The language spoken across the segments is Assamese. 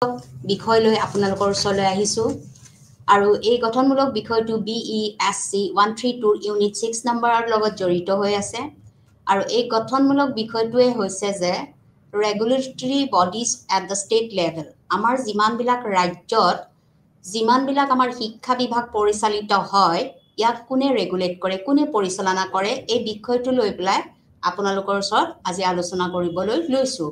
বিষয় লৈ আপোনালোকৰ ওচৰলৈ আহিছোঁ আৰু এই গঠনমূলক বিষয়টো BESC 132 ইউনিট 6 নম্বৰৰ লগত জড়িত হৈ আছে আৰু এই গঠনমূলক বিষয়টোৱে হৈছে যে regulatory bodies at the state level আমাৰ যিমানবিলাক ৰাজ্যত যিমানবিলাক আমাৰ শিক্ষা বিভাগ পৰিচালিত হয় ইয়াক কোনে ৰেগুলেট কৰে কোনে পৰিচালনা কৰে এই বিষয়টো লৈ পেলাই আপোনালোকৰ ওচৰত আজি আলোচনা কৰিবলৈ লৈছোঁ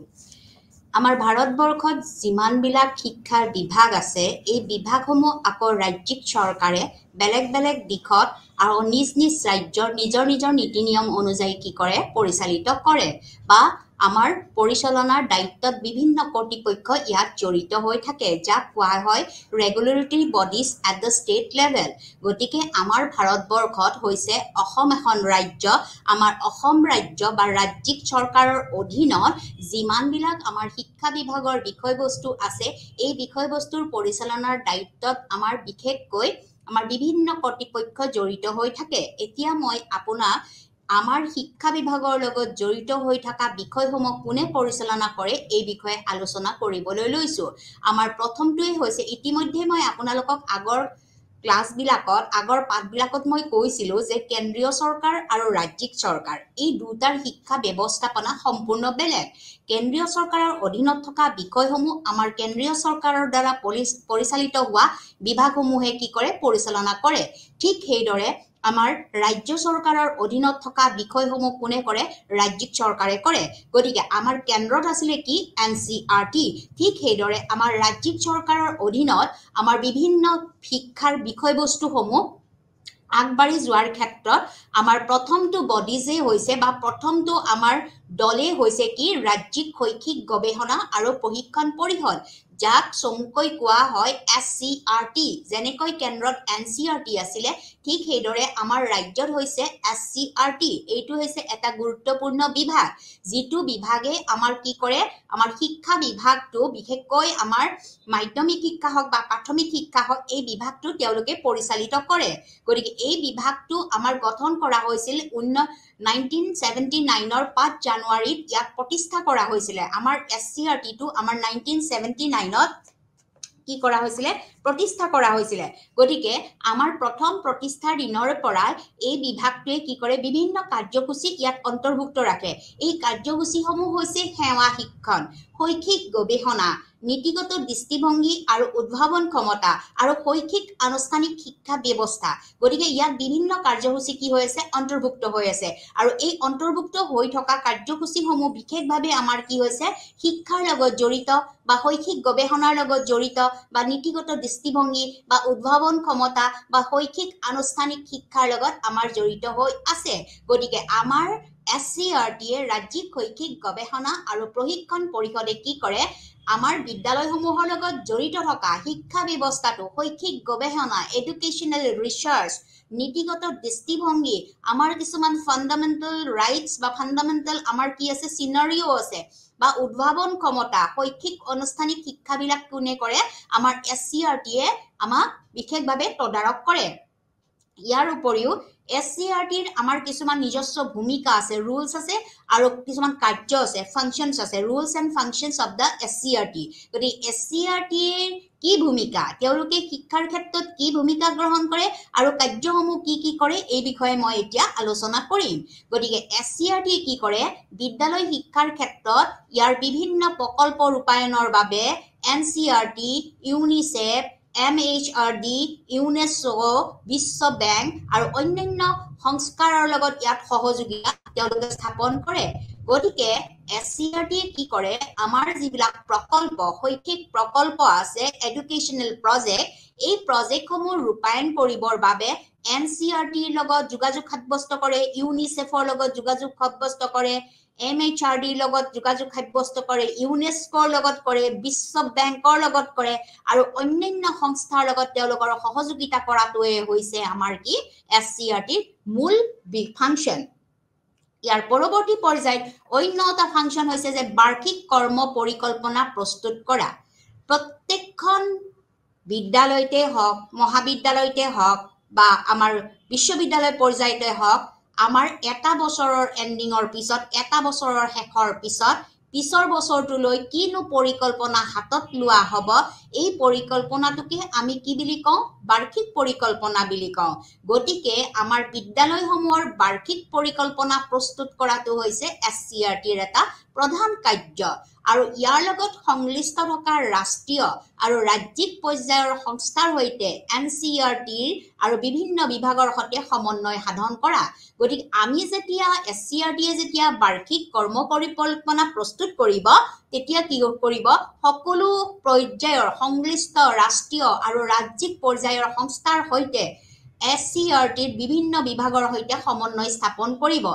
আমাৰ ভাৰতবৰ্ষত যিমানবিলাক শিক্ষাৰ বিভাগ আছে এই বিভাগসমূহ আকৌ ৰাজ্যিক চৰকাৰে বেলেগ বেলেগ দিশত আৰু নিজ নিজ ৰাজ্যৰ নিজৰ নিজৰ নীতি নিয়ম অনুযায়ী কি কৰে পৰিচালিত কৰে বা আমাৰ পৰিচালনাৰ দায়িত্বত বিভিন্ন কৰ্তৃপক্ষ ইয়াত জড়িত হৈ থাকে যাক কোৱা হয় regulatory bodies at the state level গতিকে আমাৰ ভাৰতবৰ্ষত হৈছে অসম এখন ৰাজ্য আমাৰ অসম ৰাজ্য বা ৰাজ্যিক চৰকাৰৰ অধীনত যিমানবিলাক আমাৰ শিক্ষা বিভাগৰ বিষয়বস্তু আছে এই বিষয়বস্তুৰ পৰিচালনাৰ দায়িত্বত আমাৰ বিশেষকৈ আমাৰ বিভিন্ন কৰ্তৃপক্ষ জড়িত হৈ থাকে এতিয়া মই আপোনাক আমাৰ শিক্ষা বিভাগৰ লগত জড়িত হৈ থকা বিষয়সমূহ কোনে পৰিচালনা কৰে এই বিষয়ে আলোচনা কৰিবলৈ লৈছোঁ আমাৰ প্ৰথমটোৱে হৈছে ইতিমধ্যে মই আপোনালোকক আগৰ ক্লাছবিলাকত আগৰ পাঠবিলাকত মই কৈছিলোঁ যে কেন্দ্ৰীয় চৰকাৰ আৰু ৰাজ্যিক চৰকাৰ এই দুটাৰ শিক্ষা ব্যৱস্থাপনা সম্পূৰ্ণ বেলেগ কেন্দ্ৰীয় চৰকাৰৰ অধীনত থকা বিষয়সমূহ আমাৰ কেন্দ্ৰীয় চৰকাৰৰ দ্বাৰা পৰিচালিত হোৱা বিভাগসমূহে কি কৰে পৰিচালনা কৰে ঠিক সেইদৰে আমাৰ ৰাজ্য চৰকাৰৰ অধীনত থকা বিষয়সমূহ কোনে কৰে ৰাজ্যিক চৰকাৰে কৰে গতিকে আমাৰ কেন্দ্ৰত আছিলে কি NCERT ঠিক সেইদৰে আমাৰ ৰাজ্যিক চৰকাৰৰ অধীনত আমাৰ বিভিন্ন শিক্ষাৰ বিষয়বস্তুসমূহ আগবাঢ়ি যোৱাৰ ক্ষেত্ৰত আমাৰ প্ৰথমটো বডিজে হৈছে বা প্ৰথমটো আমাৰ দলে হৈছে কি ৰাজ্যিক শৈক্ষিক গৱেষণা আৰু প্ৰশিক্ষণ পৰিষদ যাক চমুকৈ কোৱা হয় SCERT যেনেকৈ কেন্দ্ৰত NCERT আছিলে ঠিক সেইদৰে আমাৰ ৰাজ্যত হৈছে SCERT এইটো হৈছে এটা গুৰুত্বপূৰ্ণ বিভাগ যিটো বিভাগে আমাৰ কি কৰে আমাৰ শিক্ষা বিভাগটো বিশেষকৈ আমাৰ মাধ্যমিক শিক্ষা হওক বা প্ৰাথমিক শিক্ষা হওক এই বিভাগটো তেওঁলোকে পৰিচালিত কৰে গতিকে এই বিভাগটো আমাৰ গঠন কৰা হৈছিল 1979ৰ 5 জানুৱাৰীত ইয়াক প্ৰতিষ্ঠা কৰা হৈছিল আমাৰ SCERT টো আমাৰ 1979ত কি কৰা হৈছিল প্ৰতিষ্ঠা কৰা হৈছিল গতিকে আমাৰ প্ৰথম প্ৰতিষ্ঠাৰ দিনৰ পৰা এই বিভাগটোৱে কি কৰে বিভিন্ন কাৰ্যসূচী ইয়াত অন্তৰ্ভুক্ত ৰাখে এই কাৰ্যসূচীসমূহ হৈছে সেৱা শিক্ষণ শৈক্ষিক গৱেষণা নীতিগত দৃষ্টিভংগী আৰু উদ্ভাৱন ক্ষমতা আৰু শৈক্ষিক আনুষ্ঠানিক শিক্ষা ব্যৱস্থা গতিকে ইয়াত বিভিন্ন কাৰ্যসূচী কি হৈ আছে অন্তৰ্ভুক্ত হৈ আছে আৰু এই অন্তৰ্ভুক্ত হৈ থকা কাৰ্যসূচীসমূহ বিশেষভাৱে আমাৰ কি হৈছে শিক্ষাৰ লগত জড়িত বা শৈক্ষিক গৱেষণাৰ লগত জড়িত বা নীতিগত দৃষ্টিভংগী বা উদ্ভাৱন ক্ষমতা বা শৈক্ষিক আনুষ্ঠানিক শিক্ষাৰ লগত আমাৰ জড়িত হৈ আছে গতিকে আমাৰ SCERT ৰাজ্যিক শৈক্ষিক গৱেষণা আৰু প্ৰশিক্ষণ পৰিষদে কি কৰে আমাৰ বিদ্যালয়সমূহৰ লগত জড়িত থকা শিক্ষা ব্যৱস্থাটো শৈক্ষিক গৱেষণা এডুকেশ্যনেল ৰিচাৰ্চ নীতিগত দৃষ্টিভংগী আমাৰ কিছুমান ফাণ্ডামেণ্টেল ৰাইটছ বা ফাণ্ডামেণ্টেল আমাৰ কি আছে চিনাৰিও আছে বা উদ্ভাৱন ক্ষমতা শৈক্ষিক আনুষ্ঠানিক শিক্ষাবিলাক কোনে কৰে আমাৰ SCERT আমাক বিশেষভাৱে তদাৰক কৰে ইয়াৰ উপৰিও SCERT আমাৰ কিছুমান নিজস্ব ভূমিকা আছে ৰুলছ আছে আৰু কিছুমান কাৰ্য আছে ফাংচনছ আছে rules and functions of the SCERT গতিকে SCERT কি ভূমিকা তেওঁলোকে শিক্ষাৰ ক্ষেত্ৰত কি ভূমিকা গ্ৰহণ কৰে আৰু কাৰ্যসমূহ কি কৰে এই বিষয়ে মই এতিয়া আলোচনা কৰিম গতিকে SCERT কি কৰে বিদ্যালয় শিক্ষাৰ ক্ষেত্ৰত ইয়াৰ বিভিন্ন প্ৰকল্প ৰূপায়ণৰ বাবে NCERT UNICEF MHRD UNESCO বিশ্ব বেংক আৰু অন্যান্য সংস্কাৰৰ লগত ইয়াত সহযোগিতা তেওঁলোকে স্থাপন কৰে গতিকে SCERT কি কৰে আমাৰ যিবিলাক প্ৰকল্প শৈক্ষিক প্ৰকল্প আছে এডুকেশ্যনেল প্ৰজেক্ট এই প্ৰজেক্টসমূহ ৰূপায়ণ কৰিবৰ বাবে NCERT লগত যোগাযোগ সাব্যস্ত কৰে UNICEFৰ লগত যোগাযোগ সাব্যস্ত কৰে MHRD লগত যোগাযোগ সাব্যস্ত কৰে ইউনেস্কোৰ লগত কৰে বিশ্ব বেংকৰ লগত কৰে আৰু অন্যান্য সংস্থাৰ লগত তেওঁলোকৰ সহযোগিতা কৰাটোৱে হৈছে আমাৰ কি SCERT মূল ফাংচন ইয়াৰ পৰৱৰ্তী পৰ্যায়ত অন্য এটা ফাংচন হৈছে যে বাৰ্ষিক কৰ্ম পৰিকল্পনা প্ৰস্তুত কৰা প্ৰত্যেকখন বিদ্যালয়তে হওক মহাবিদ্যালয়তে হওক বা আমাৰ বিশ্ববিদ্যালয় পৰ্যায়তে হওক আমাৰ এটা বছৰৰ এন্ডিঙৰ পিছত এটা বছৰৰ শেষৰ পিছত পিছৰ বছৰটোলৈ কিনো পৰিকল্পনা হাতত লোৱা হ'ব এই পৰিকল্পনাটোকে আমি কি বুলি কওঁ বাৰ্ষিক পৰিকল্পনা বুলি কওঁ গতিকে আমাৰ বিদ্যালয়সমূহৰ বাৰ্ষিক পৰিকল্পনা প্ৰস্তুত কৰাটো হৈছে SCERTৰ এটা প্ৰধান কাৰ্য আৰু ইয়াৰ লগত সংশ্লিষ্ট থকা ৰাষ্ট্ৰীয় আৰু ৰাজ্যিক পৰ্যায়ৰ সংস্থাৰ সৈতে NCERTৰ আৰু বিভিন্ন বিভাগৰ সৈতে সমন্বয় সাধন কৰা গতিকে আমি যেতিয়া SCERTয়ে যেতিয়া বাৰ্ষিক কৰ্ম পৰিকল্পনা প্ৰস্তুত কৰিব তেতিয়া কি কৰিব সকলো পৰ্যায়ৰ সংশ্লিষ্ট ৰাষ্ট্ৰীয় আৰু ৰাজ্যিক পৰ্যায়ৰ সংস্থাৰ সৈতে SCERTৰ বিভিন্ন বিভাগৰ সৈতে সমন্বয় স্থাপন কৰিব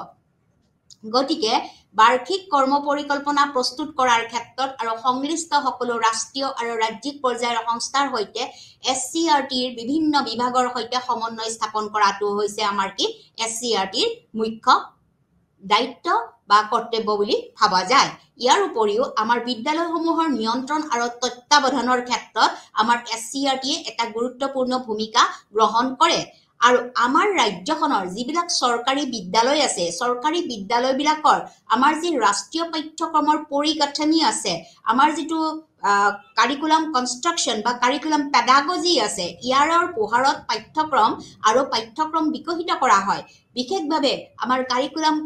গতিকে বাৰ্ষিক কৰ্ম পৰিকল্পনা প্ৰস্তুত কৰাৰ ক্ষেত্ৰত আৰু সংশ্লিষ্ট সকলো ৰাষ্ট্ৰীয় আৰু ৰাজ্যিক পৰ্যায়ৰ সংস্থাৰ সৈতে SCERTৰ বিভিন্ন বিভাগৰ সৈতে সমন্বয় স্থাপন কৰাটো হৈছে আমাৰ কি SCERTৰ মুখ্য দায়িত্ব বা কৰ্তব্য বুলি ভাবা যায় ইয়াৰ উপৰিও আমাৰ বিদ্যালয়সমূহৰ নিয়ন্ত্ৰণ আৰু তত্ত্বাৱধানৰ ক্ষেত্ৰত আমাৰ SCERTয়ে এটা গুৰুত্বপূৰ্ণ ভূমিকা গ্ৰহণ কৰে আৰু আমাৰ ৰাজ্যখনৰ যিবিলাক চৰকাৰী বিদ্যালয় আছে চৰকাৰী বিদ্যালয়বিলাকৰ আমাৰ যি ৰাষ্ট্ৰীয় পাঠ্যক্ৰমৰ পৰিকাঠামো আছে আমাৰ যিটো কাৰিকুলাম কনষ্ট্ৰাকচন বা কাৰিকুলাম পেডাগজি আছে ইয়াৰৰ পোহাৰত পাঠ্যক্ৰম আৰু পাঠ্যক্ৰম বিকশিত কৰা হয় বিশেষভাৱে আমাৰ কাৰিকুলাম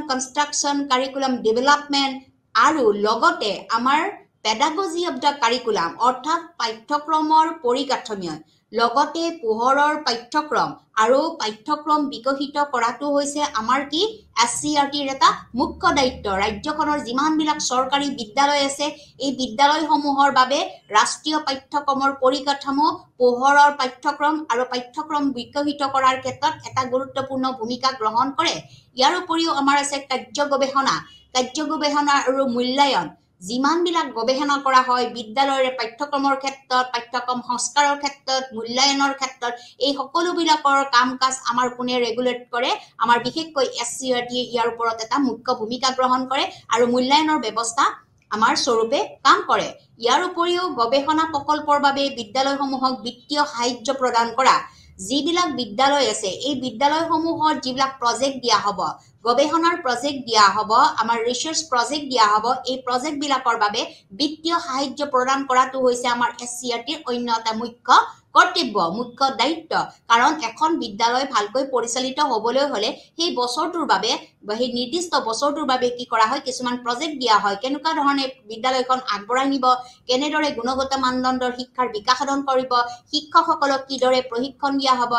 কনষ্ট্ৰাকচন কাৰিকুলাম ডেভেলপমেন্ট আৰু লগতে আমাৰ পেডাগজি অফ দ্য কাৰিকুলাম অৰ্থাৎ পাঠ্যক্ৰমৰ পৰিকাঠামো লগতে পোহৰৰ পাঠ্যক্ৰম আৰু পাঠ্যক্ৰম বিকশিত কৰাটো হৈছে আমাৰ কি SCERTৰ এটা মুখ্য দায়িত্ব ৰাজ্যখনৰ যিমানবিলাক চৰকাৰী বিদ্যালয় আছে এই বিদ্যালয়সমূহৰ বাবে ৰাষ্ট্ৰীয় পাঠ্যক্ৰমৰ পৰিকাঠামো পোহৰৰ পাঠ্যক্ৰম আৰু পাঠ্যক্ৰম বিকশিত কৰাৰ ক্ষেত্ৰত এটা গুৰুত্বপূৰ্ণ ভূমিকা গ্ৰহণ কৰে ইয়াৰ উপৰিও আমাৰ আছে কাৰ্য গৱেষণা আৰু মূল্যায়ন যিমানবিলাক গৱেষণা কৰা হয় বিদ্যালয়ৰ পাঠ্যক্ৰমৰ ক্ষেত্ৰত পাঠ্যক্ৰম সংস্কাৰৰ ক্ষেত্ৰত মূল্যায়নৰ ক্ষেত্ৰত এই সকলোবিলাকৰ কাম কাজ আমাৰ কোনে ৰেগুলেট কৰে আমাৰ বিশেষকৈ SCERTয়ে ইয়াৰ ওপৰত এটা মুখ্য ভূমিকা গ্ৰহণ কৰে আৰু মূল্যায়নৰ ব্যৱস্থা আমাৰ স্বৰূপে কাম কৰে ইয়াৰ উপৰিও গৱেষণা প্ৰকল্পৰ বাবে বিদ্যালয়সমূহক বিত্তীয় সাহায্য প্ৰদান কৰা যিবিলাক বিদ্যালয় আছে এই বিদ্যালয়সমূহত যিবিলাক প্ৰজেক্ট দিয়া হ'ব গৱেষণাৰ প্ৰজেক্ট দিয়া হ'ব আমাৰ ৰিসাৰ্চ প্ৰজেক্ট দিয়া হ'ব এই প্ৰজেক্ট বিলাকৰ বাবে বিত্তীয় সাহায্য প্ৰদান কৰাটো হৈছে আমাৰ SCERTৰ অন্য এটা মুখ্য কৰ্তব্য মুখ্য দায়িত্ব কাৰণ এখন বিদ্যালয় ভালকৈ পৰিচালিত হ'বলৈ হলে সেই বছৰটোৰ বাবে সেই নিৰ্দিষ্ট বছৰটোৰ বাবে কি কৰা হয় কিছুমান প্ৰজেক্ট দিয়া হয় কেনেকুৱা ধৰণে বিদ্যালয়খন আগবঢ়াই নিব কেনেদৰে গুণগত মানদণ্ডৰ শিক্ষাৰ বিকাশ সাধন কৰিব শিক্ষকসকলক কিদৰে প্ৰশিক্ষণ দিয়া হ'ব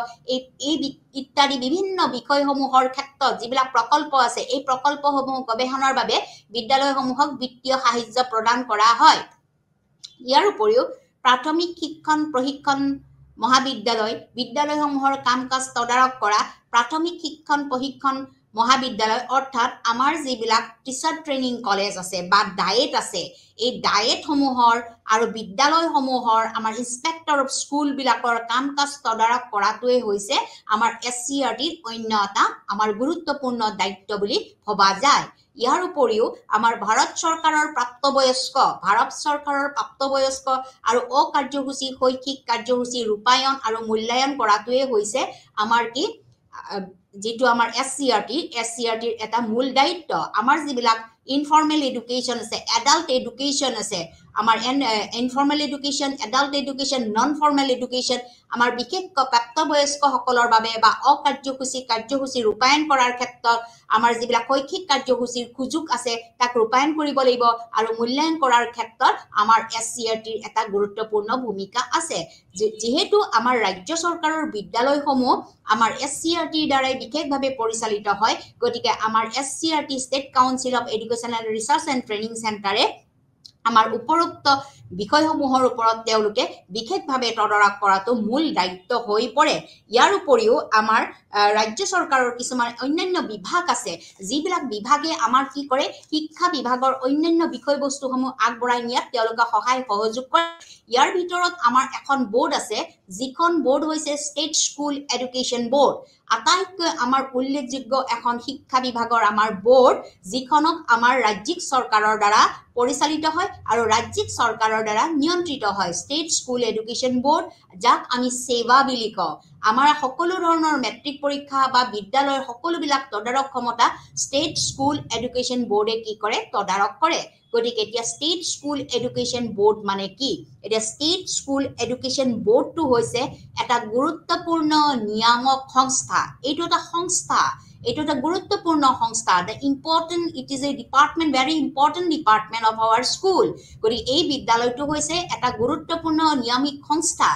এই ইত্যাদি বিভিন্ন বিষয়সমূহৰ ক্ষেত্ৰত যিবিলাক প্ৰকল্প আছে এই প্ৰকল্পসমূহ গৱেষণাৰ বাবে বিদ্যালয়সমূহক বিত্তীয় সাহায্য প্ৰদান কৰা হয় ইয়াৰ উপৰিও প্ৰাথমিক শিক্ষণ প্ৰশিক্ষণ বিদ্যালয়সমূহৰ কাম কাজ তদাৰক কৰা প্ৰাথমিক শিক্ষণ প্ৰশিক্ষণ মহাবিদ্যালয় অৰ্থাৎ আমাৰ যিবিলাক টিচাৰ ট্ৰেইনিং কলেজ আছে বা ডায়েট আছে এই ডায়েটসমূহৰ আৰু বিদ্যালয়সমূহৰ আমাৰ ইন্সপেক্টৰ অফ স্কুল বিলাকৰ কাম কাজ তদাৰক কৰাটোৱে হৈছে আমাৰ SCERTৰ অন্য এটা আমাৰ গুৰুত্বপূৰ্ণ দায়িত্ব বুলি ভবা যায় ইয়াৰ উপৰিও আমাৰ ভাৰত চৰকাৰৰ প্ৰাপ্তবয়স্ক আৰু অকাৰ্যসূচী শৈক্ষিক কাৰ্যসূচী ৰূপায়ণ আৰু মূল্যায়ন কৰাটোৱে হৈছে আমাৰ কি যেটো আমাৰ SCERTৰ এটা মূল দায়িত্ব আমাৰ যিবিলাক ইনফৰ্মেল এডুকেশ্যন আছে এডাল্ট এডুকেশ্যন আছে আমাৰ informal education adult education non formal education আমাৰ বিশেষকৈ প্ৰাপ্তবয়স্কসকলৰ বাবে বা অকাৰ্যসূচী কাৰ্যসূচী ৰূপায়ণ কৰাৰ ক্ষেত্ৰত আমাৰ যিবিলাক শৈক্ষিক কাৰ্যসূচীৰ সুযোগ আছে তাক ৰূপায়ণ কৰিব লাগিব আৰু মূল্যায়ন কৰাৰ ক্ষেত্ৰত আমাৰ SCERTৰ এটা গুৰুত্বপূৰ্ণ ভূমিকা আছে যেহেতু আমাৰ ৰাজ্য চৰকাৰৰ বিদ্যালয়সমূহ আমাৰ SCERTৰ দ্বাৰাই বিশেষভাৱে পৰিচালিত হয় গতিকে আমাৰ SCERT state council of education and research and training চেণ্টাৰে আমাৰ উপৰোক্ত বিষয়সমূহৰ ওপৰত তেওঁলোকে বিশেষভাৱে তদাৰক কৰাটো মূল দায়িত্ব হৈ পৰে ইয়াৰ উপৰিও আমাৰ ৰাজ্য চৰকাৰৰ কিছুমান অন্যান্য বিভাগ আছে যিবিলাক বিভাগে আমাৰ কি কৰে শিক্ষা বিভাগৰ অন্যান্য বিষয়বস্তুসমূহ আগবঢ়াই নিয়াত তেওঁলোকে সহায় সহযোগ কৰে ইয়াৰ ভিতৰত আমাৰ এখন বোৰ্ড আছে যিখন বোৰ্ড হৈছে ষ্টেট স্কুল এডুকেশ্যন বোৰ্ড আটাইতকৈ আমাৰ উল্লেখযোগ্য এখন শিক্ষা বিভাগৰ আমাৰ বোৰ্ড যিখনক আমাৰ ৰাজ্যিক চৰকাৰৰ দ্বাৰা পৰিচালিত হয় আৰু ৰাজ্যিক চৰকাৰৰ চৰকাৰৰ দ্বাৰা নিয়ন্ত্ৰিত হয় ষ্টেট স্কুল এডুকেশ্যন বোৰ্ড যাক আমি সেৱা বুলি কওঁ আমাৰ সকলো ধৰণৰ মেট্ৰিক পৰীক্ষা বা বিদ্যালয়ৰ সকলোবিলাক তদাৰক ক্ষমতা ষ্টেট স্কুল এডুকেশ্যন বোৰ্ডে কি কৰে তদাৰক কৰে গতিকে এতিয়া ষ্টেট স্কুল এডুকেশ্যন বোৰ্ড মানে কি এতিয়া ষ্টেট স্কুল এডুকেশ্যন বোৰ্ডটো হৈছে এটা গুৰুত্বপূৰ্ণ নিয়ামক সংস্থা এইটো এটা সংস্থা It is a Gurutapurna সংস্থা the important it is a department very important department of our school গৰি এই বিদ্যালয়টো হৈছে এটা গুৰুত্বপূৰ্ণ নিয়মিক সংস্থা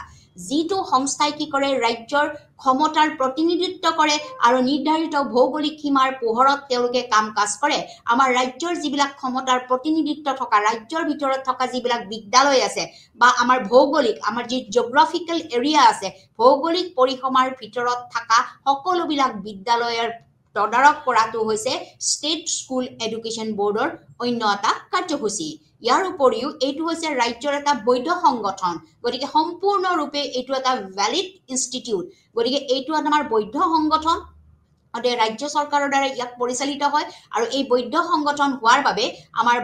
যিটো সংস্থাই কি কৰে ৰাজ্যৰ ক্ষমতাৰ প্ৰতিনিধিত্ব কৰে আৰু নিৰ্ধাৰিত ভৌগোলিক সীমাৰ পোহৰত তেওঁলোকে কাম কাজ কৰে আমাৰ ৰাজ্যৰ যিবিলাক ক্ষমতাৰ প্ৰতিনিধিত্ব থকা ৰাজ্যৰ ভিতৰত থকা যিবিলাক বিদ্যালয় আছে বা আমাৰ ভৌগোলিক আমাৰ যি জিঅগ্ৰাফিকেল এৰিয়া আছে ভৌগোলিক পৰিসীমাৰ ভিতৰত থকা সকলোবিলাক বিদ্যালয়ৰ তদাৰক কৰাটো হৈছে ষ্টেট স্কুল এডুকেশ্যন বোৰ্ডৰ অন্য এটা কাৰ্যসূচী ইয়াৰ উপৰিও এইটো হৈছে ৰাজ্যৰ এটা বৈধ সংগঠন গতিকে সম্পূৰ্ণৰূপে এইটো এটা ভ্যালিড ইনষ্টিটিউট গতিকে এইটো আমাৰ বৈধ সংগঠন অতে ৰাজ্য চৰকাৰৰ দ্বাৰা ইয়াক পৰিচালিত হয় আৰু এই বৈধ সংগঠন হোৱাৰ বাবে আমাৰ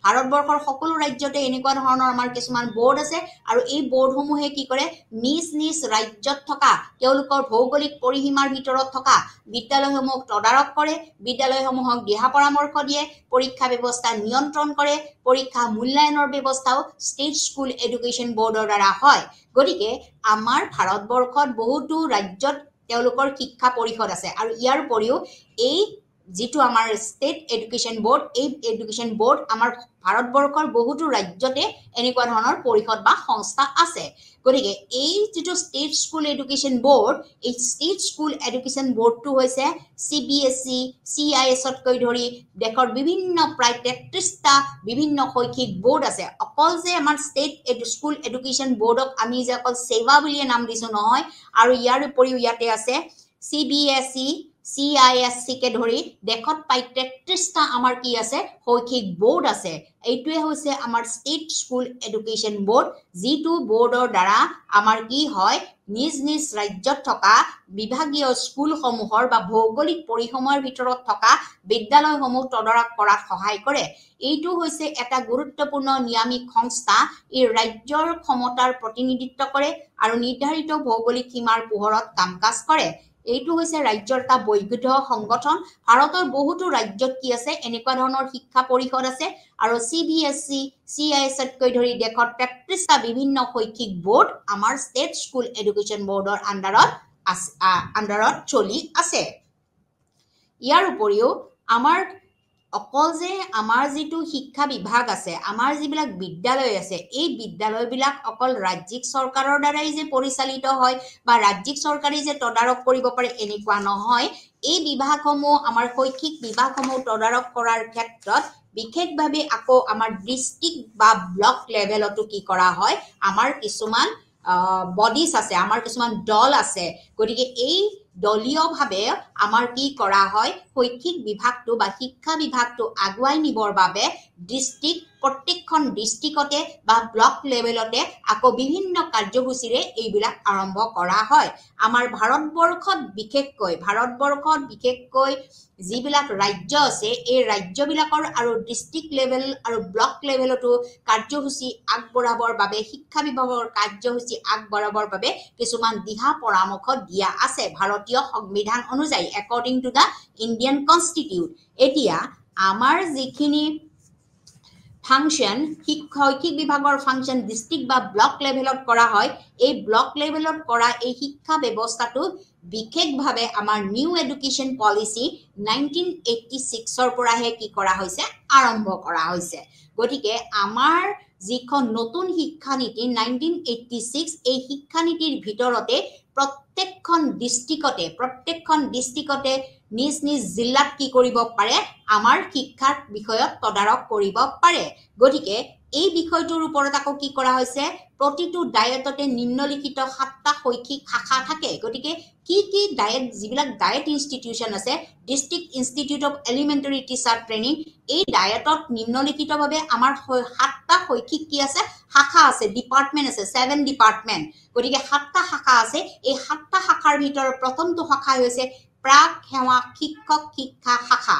ভাৰতবৰ্ষৰ সকলো ৰাজ্যতে এনেকুৱা ধৰণৰ আমাৰ কিছুমান বোৰ্ড আছে আৰু এই বোৰ্ডসমূহে কি কৰে নিজ নিজ ৰাজ্যত থকা তেওঁলোকৰ ভৌগোলিক পৰিসীমাৰ ভিতৰত থকা বিদ্যালয়সমূহ তদাৰক কৰে বিদ্যালয়সমূহক দিহা পৰামৰ্শ দিয়ে পৰীক্ষা ব্যৱস্থা নিয়ন্ত্ৰণ কৰে পৰীক্ষা মূল্যায়নৰ ব্যৱস্থাও ষ্টেট স্কুল এডুকেশ্যন বোৰ্ডৰ দ্বাৰা হয় গতিকে আমাৰ ভাৰতবৰ্ষত বহুতো ৰাজ্যত তেওঁলোকৰ শিক্ষা পৰিষদ আছে আৰু ইয়াৰ উপৰিও এই যিটো আমাৰ ষ্টেট এডুকেশ্যন বোৰ্ড এই এডুকেশ্যন বোৰ্ড আমাৰ ভাৰতবৰ্ষৰ বহুতো ৰাজ্যতে এনেকুৱা ধৰণৰ পৰিষদ বা সংস্থা আছে গতিকে এই যিটো ষ্টেট স্কুল এডুকেশ্যন বোৰ্ড এই ষ্টেট স্কুল এডুকেশ্যন বোৰ্ডটো হৈছে CBSE CIS তকৈ ধৰি দেশৰ বিভিন্ন প্ৰায় 33টা বিভিন্ন শৈক্ষিক বোৰ্ড আছে অকল যে আমাৰ ষ্টেট স্কুল এডুকেশ্যন বোৰ্ডক আমি যে অকল সেৱা বুলি নাম দিছো নহয় আৰু ইয়াৰ উপৰিও ইয়াতে আছে CBSE CISC কে ধৰি দেখত পাই 33টা আমাৰ কি আছে শৈক্ষিক বোৰ্ড আছে এইটোৱে হৈছে আমাৰ ষ্টেট স্কুল এডুকেশ্যন বোৰ্ড যিটো বোৰ্ডৰ দ্বাৰা আমাৰ কি হয় নিজ নিজ ৰাজ্যত থকা বিভাগীয় স্কুলসমূহৰ বা ভৌগোলিক পৰিসীমাৰ ভিতৰত থকা বিদ্যালয়সমূহ তদাৰক কৰাত সহায় কৰে এইটো হৈছে এটা গুৰুত্বপূৰ্ণ নিয়ামিক সংস্থা এই ৰাজ্যৰ ক্ষমতাৰ প্ৰতিনিধিত্ব কৰে আৰু নিৰ্ধাৰিত ভৌগোলিক সীমাৰ পোহৰত কাম-কাজ কৰে এইটো হৈছে ৰাজ্যৰ এটা বৈধ সংগঠন ভাৰতৰ বহুতো ৰাজ্যত কি আছে এনেকুৱা ধৰণৰ শিক্ষা পৰিষদ আছে আৰু CBSE CIS তকৈ ধৰি দেখত 33টা বিভিন্ন শৈক্ষিক বোৰ্ড আমাৰ ষ্টেট স্কুল এডুকেশ্যন বোৰ্ডৰ আন্ডাৰত চলি আছে ইয়াৰ উপৰিও আমাৰ অকল যে আমাৰ যিটো শিক্ষা বিভাগ আছে আমাৰ যিবিলাক বিদ্যালয় আছে এই বিদ্যালয়বিলাক অকল ৰাজ্যিক চৰকাৰৰ দ্বাৰাই যে পৰিচালিত হয় বা ৰাজ্যিক চৰকাৰে যে তদাৰক কৰিব পাৰে এনেকুৱা নহয় এই বিভাগসমূহ আমাৰ শৈক্ষিক বিভাগসমূহ তদাৰক কৰাৰ ক্ষেত্ৰত বিশেষভাৱে আকৌ আমাৰ ডিস্ট্ৰিক্ট বা ব্লক লেভেলতো কি কৰা হয় আমাৰ কিছুমান বডিজ আছে আমাৰ কিছুমান দল আছে গতিকে এই দলীয়ভাৱে আমাৰ কি কৰা হয় শৈক্ষিক বিভাগটো বা শিক্ষা বিভাগটো আগুৱাই নিবৰ বাবে ডিস্ট্ৰিক্ট প্ৰত্যেকখন ডিস্ট্ৰিক্টতে বা ব্লক লেভেলতে আকৌ বিভিন্ন কাৰ্যসূচীৰে এইবিলাক আৰম্ভ কৰা হয় আমাৰ ভাৰতবৰ্ষত বিশেষকৈ যিবিলাক ৰাজ্য আছে এই ৰাজ্যবিলাকৰ আৰু ডিস্ট্ৰিক্ট লেভেল আৰু ব্লক লেভেলতো কাৰ্যসূচী আগবঢ়াবৰ বাবে শিক্ষা বিভাগৰ কাৰ্যসূচী আগবঢ়াবৰ বাবে কিছুমান দিহা পৰামৰ্শ দিয়া আছে ভাৰতীয় সংবিধান অনুযায়ী according to the Indian Constitution এতিয়া আমাৰ যিখিনি ফাংশন শৈক্ষিক বিভাগৰ ফাংশন ডিস্ট্ৰিক্ট বা ব্লক লেভেলত কৰা হয় এই ব্লক লেভেলত কৰা এই শিক্ষা ব্যৱস্থাটো বিশেষভাৱে আমাৰ নিউ এডুকেশ্যন পলিচি 1986 ৰ পৰাহে কি কৰা হৈছে আৰম্ভ কৰা হৈছে গতিকে আমাৰ যিখন নতুন শিক্ষা নীতি 1986 এই শিক্ষা নীতিৰ ভিতৰতে প্ৰত্যেকখন ডিস্ট্ৰিক্টতে নিজ নিজ জিলাত কি কৰিব পাৰে আমাৰ শিক্ষাৰ বিষয়ত তদাৰক কৰিব পাৰে গতিকে এই বিষয়টোৰ ওপৰত আকৌ কি কৰা হৈছে প্ৰতিটো ডায়েটতে নিম্নলিখিত 7টা শৈক্ষিক শাখা থাকে গতিকে কি ডায়েট যিবিলাক ডায়েট ইনষ্টিটিউচন আছে district institute of elementary teacher training এই ডায়েটত নিম্নলিখিতভাৱে আমাৰ 7টা শৈক্ষিক কি আছে শাখা আছে ডিপাৰ্টমেন্ট আছে 7 ডিপাৰ্টমেন্ট গতিকে 7টা শাখা আছে এই 7টা শাখাৰ ভিতৰত প্ৰথমটো শাখা হৈছে প্ৰাক সেৱা শিক্ষক শিক্ষা শাখা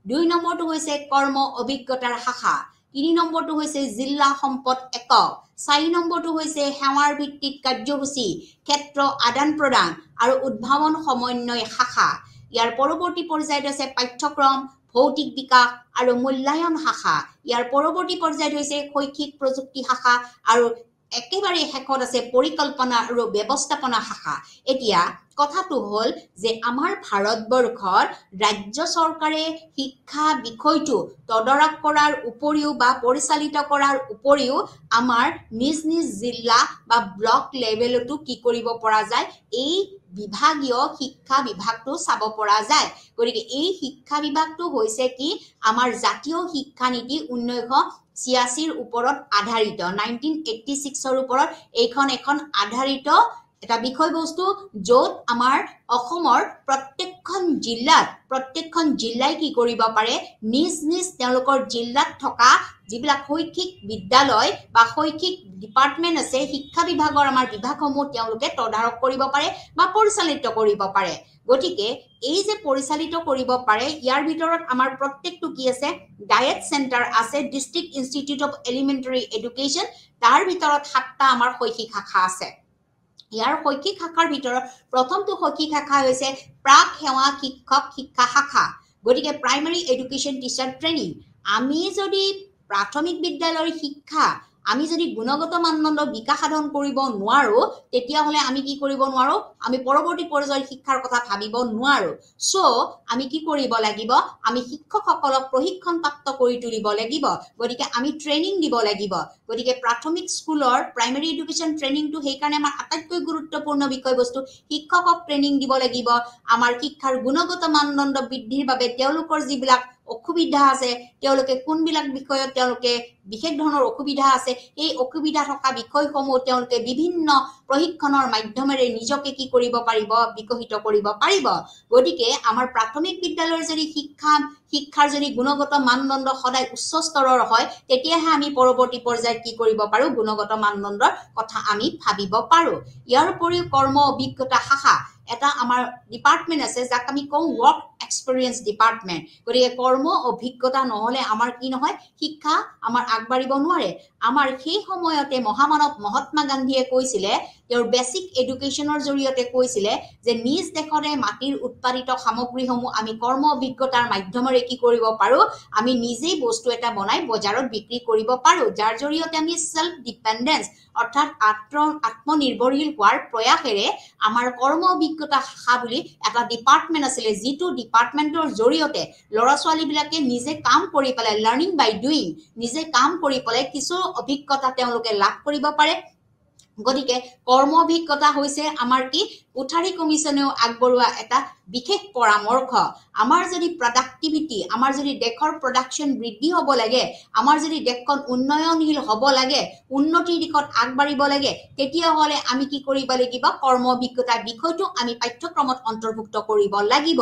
2 নম্বৰটো হৈছে কৰ্ম অভিজ্ঞতাৰ শাখা তিনি নম্বৰটো হৈছে জিলা সম্পদ একক 4 নম্বৰটো হৈছে সেৱাৰ ভিত্তিক কাৰ্যসূচী ক্ষেত্ৰ আদান প্ৰদান আৰু উদ্ভাৱন সমন্বয় শাখা ইয়াৰ পৰৱৰ্তী পৰ্যায়ত আছে পাঠ্যক্ৰম ভৌতিক বিকাশ আৰু মূল্যায়ন শাখা ইয়াৰ পৰৱৰ্তী পৰ্যায়ত হৈছে শৈক্ষিক প্ৰযুক্তি শাখা আৰু একেবাৰে শেষত আছে পৰিকল্পনা আৰু ব্যৱস্থাপনা শাখা এতিয়া কথাটো হল যে আমাৰ ভাৰতবৰ্ষৰ ৰাজ্য চৰকাৰে শিক্ষা বিষয়টো তদাৰক কৰাৰ উপৰিও বা পৰিচালিত কৰাৰ উপৰিও আমাৰ নিজ নিজ জিলা বা ব্লক লেভেলতো কি কৰিব পৰা যায় এই বিভাগীয় শিক্ষা বিভাগটো চাব পৰা যায় গতিকে এই শিক্ষা বিভাগটো হৈছে কি আমাৰ জাতীয় শিক্ষা নীতি 1986 ওপৰত আধাৰিত 1986 ওপৰত এইখন এখন আধাৰিত এটা বিষয়বস্তু যত আমাৰ অসমৰ প্ৰত্যেকখন জিল্লাই কি কৰিব পাৰে নিজ নিজ তেওঁলোকৰ জিল্লাত থকা যিবিলাক শৈক্ষিক বিদ্যালয় বা শৈক্ষিক ডিপাৰ্টমেন্ট আছে শিক্ষা বিভাগৰ আমাৰ বিভাগসমূহ তেওঁলোকে তদাৰক কৰিব পাৰে বা পৰিচালিত কৰিব পাৰে গতিকে এই যে পৰিচালিত কৰিব পাৰে ইয়াৰ ভিতৰত আমাৰ প্ৰত্যেকটো কি আছে ডায়েট চেণ্টাৰ আছে district institute of elementary education তাৰ ভিতৰত 7টা আমাৰ শৈক্ষিক শাখা আছে ইয়াৰ শৈক্ষিক শাখাৰ ভিতৰত প্ৰথমটো শৈক্ষিক শাখা হৈছে প্ৰাক সেৱা শিক্ষক শিক্ষা শাখা গতিকে প্ৰাইমাৰী এডুকেশ্যন টিচাৰ ট্ৰেইনিং আমি যদি প্ৰাথমিক বিদ্যালয়ৰ শিক্ষা আমি যদি গুণগত মানদণ্ড বিকাশ সাধন কৰিব নোৱাৰো তেতিয়া হলে আমি কি কৰিব নোৱাৰো আমি পৰৱৰ্তী পৰ্যায়ৰ শিক্ষাৰ কথা ভাবিব নোৱাৰো সো আমি কি কৰিব লাগিব আমি শিক্ষকসকলক প্ৰশিক্ষণ প্ৰাপ্ত কৰি তুলিব লাগিব গতিকে আমি ট্ৰেইনিং দিব লাগিব গতিকে প্ৰাথমিক স্কুলৰ প্ৰাইমাৰী এডুকেশ্যন ট্ৰেইনিংটো সেই কাৰণে আমাৰ আটাইতকৈ গুৰুত্বপূৰ্ণ বিষয়বস্তু শিক্ষকক ট্ৰেইনিং দিব লাগিব আমাৰ শিক্ষাৰ গুণগত মানদণ্ড বৃদ্ধিৰ বাবে তেওঁলোকৰ যিবিলাক অসুবিধা আছে তেওঁলোকে কোনবিলাক বিষয়ত তেওঁলোকে বিশেষ ধৰণৰ অসুবিধা আছে এই অসুবিধা থকা বিষয়সমূহ তেওঁলোকে বিভিন্ন প্ৰশিক্ষণৰ মাধ্যমেৰে নিজকে কি কৰিব পাৰিব বিকশিত কৰিব পাৰিব গতিকে আমাৰ প্ৰাথমিক বিদ্যালয়ৰ যদি শিক্ষাৰ যদি গুণগত মানদণ্ড সদায় উচ্চ স্তৰৰ হয় তেতিয়াহে আমি পৰৱৰ্তী পৰ্যায়ত কি কৰিব পাৰো গুণগত মানদণ্ডৰ কথা আমি ভাবিব পাৰো ইয়াৰ উপৰিও কৰ্ম অভিজ্ঞতা শাখা এটা আমাৰ ডিপাৰ্টমেন্ট আছে যাক আমি কওঁ ওয়াৰ্ক এক্সপেৰিয়েন্স ডিপাৰ্টমেন্ট গতিকে কৰ্ম অভিজ্ঞতা নহলে আমাৰ কি নহয় শিক্ষা আমাৰ আগবাঢ়িব নোৱাৰে আমাৰ সেই সময়তে মহামানৱ মহাত্মা গান্ধীয়ে কৈছিলে তেওঁৰ বেসিক এডুকেশ্যনৰ জৰিয়তে কৈছিলে যে নিজ দেশৰে মাটিৰ উৎপাদিত সামগ্ৰীসমূহ আমি কৰ্ম অভিজ্ঞতাৰ মাধ্যমেৰে কি কৰিব পাৰো আমি নিজেই বস্তু এটা বনাই বজাৰত বিক্ৰী কৰিব পাৰো যাৰ জৰিয়তে আমি সেলফ ডিপেন্ডেন্স অৰ্থাৎ আত্মনিৰ্ভৰশীল হোৱাৰ প্ৰয়াসেৰে আমাৰ কৰ্ম অভিজ্ঞতা শাখা বুলি এটা ডিপাৰ্টমেন্ট আছিল যিটো ডিপাৰ্টমেন্টৰ জৰিয়তে ল'ৰা ছোৱালী বিলাকে নিজে কাম কৰি পেলাই লাৰ্নিং বাই ডুইং নিজে কাম কৰি পেলাই কিছু অভিজ্ঞতা তেওঁলোকে লাভ কৰিব পাৰে গতিকে কৰ্ম অভিজ্ঞতা হৈছে আমাৰ কি উঠাৰী কমিছনেও আগবঢ়োৱা এটা বিশেষ পৰামৰ্শ আমাৰ যদি প্ৰডাক্টিভিটি আমাৰ যদি দেশৰ প্ৰডাকশন বৃদ্ধি হ'ব লাগে আমাৰ যদি দেশখন উন্নয়নশীল হ'ব লাগে উন্নতিৰ দিশত আগবাঢ়িব লাগে তেতিয়া হলে আমি কি কৰিব লাগিব কৰ্ম অভিজ্ঞতাৰ বিষয়টো আমি পাঠ্যক্ৰমত অন্তৰ্ভুক্ত কৰিব লাগিব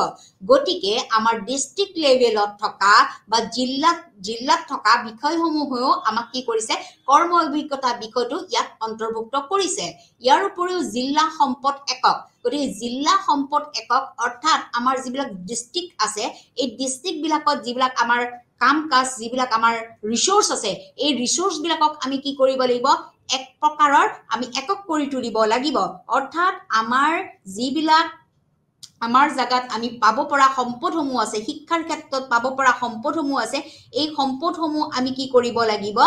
গতিকে আমাৰ ডিস্ট্ৰিক্ট লেভেলত থকা বা জিল্লাত থকা বিষয়সমূহেও আমাক কি কৰিছে কৰ্ম অভিজ্ঞতা বিষয়টো ইয়াত অন্তৰ্ভুক্ত কৰিছে ইয়াৰ উপৰিও জিলা সম্পদ একক গতিকে জিলা সম্পদ একক অৰ্থাৎ আমাৰ যিবিলাক ডিস্ট্ৰিক্ট আছে এই ডিস্ট্ৰিক্ট বিলাকত যিবিলাক আমাৰ কাম কাজ যিবিলাক আমাৰ ৰিসোৰ্স আছে এই ৰিসোৰ্স বিলাকক আমি কি কৰিব লাগিব এক প্ৰকাৰৰ আমি একক কৰি তুলিব লাগিব অৰ্থাৎ আমাৰ যিবিলাক আমাৰ জাগাত আমি পাব পৰা সম্পদসমূহ আছে শিক্ষাৰ ক্ষেত্ৰত পাব পৰা সম্পদসমূহ আছে এই সম্পদসমূহ আমি কি কৰিব লাগিব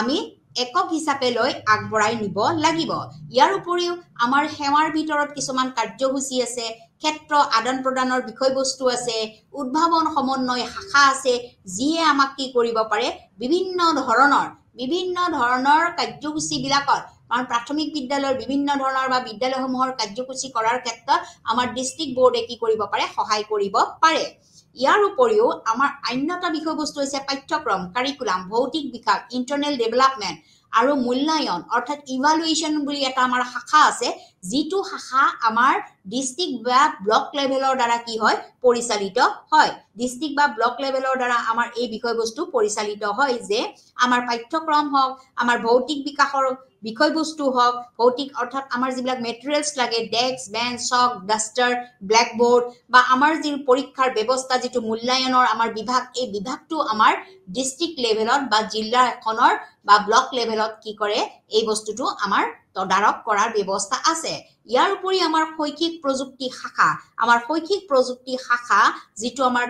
আমি একক হিচাপে লৈ আগবঢ়াই নিব লাগিব ইয়াৰ উপৰিও আমাৰ সেৱাৰ ভিতৰত কিছুমান কাৰ্যসূচী আছে ক্ষেত্ৰ আদান প্ৰদানৰ বিষয়বস্তু আছে উদ্ভাৱন সমন্বয় শাখা আছে যিয়ে আমাক কি কৰিব পাৰে বিভিন্ন ধৰণৰ কাৰ্যসূচী বিলাকত আমাৰ প্ৰাথমিক বিদ্যালয়ৰ বিভিন্ন ধৰণৰ বা বিদ্যালয়সমূহৰ কাৰ্যসূচী কৰাৰ ক্ষেত্ৰত আমাৰ ডিস্ট্ৰিক্ট বোৰ্ডে কি কৰিব পাৰে সহায় কৰিব পাৰে ইয়াৰ উপৰিও আমাৰ অন্যটা বিষয়বস্তু হৈছে পাঠ্যক্ৰম কাৰিকুলাম ভৌতিক বিকাশ ইন্টাৰনেল ডেভেলপমেন্ট আৰু মূল্যায়ন অৰ্থাৎ ইভালুৱেশ্যন বুলি এটা আমাৰ শাখা আছে যিটো শাখা আমাৰ ডিস্ট্ৰিক্ট বা ব্লক লেভেলৰ দ্বাৰা কি হয় পৰিচালিত হয় ডিস্ট্ৰিক্ট বা ব্লক লেভেলৰ দ্বাৰা আমাৰ এই বিষয়বস্তু পৰিচালিত হয় যে আমাৰ পাঠ্যক্ৰম হওক আমাৰ ভৌতিক বিকাশৰ বিষয়বস্তু হওক ভৌতিক অৰ্থাৎ আমাৰ যিবিলাক মেটেৰিয়েলছ লাগে ডেস্ক বেঞ্চ চক ডাষ্টাৰ ব্লেকবোৰ্ড বা আমাৰ যি পৰীক্ষাৰ ব্যৱস্থা যিটো মূল্যায়নৰ আমাৰ বিভাগ এই বিভাগটো আমাৰ ডিস্ট্ৰিক্ট লেভেলত বা জিলা এখনৰ বা ব্লক লেভেলত কি কৰে এই বস্তুটো আমাৰ তদাৰক কৰাৰ ব্যৱস্থা আছে ইয়াৰ উপৰি আমাৰ শৈক্ষিক প্ৰযুক্তি শাখা যিটো আমাৰ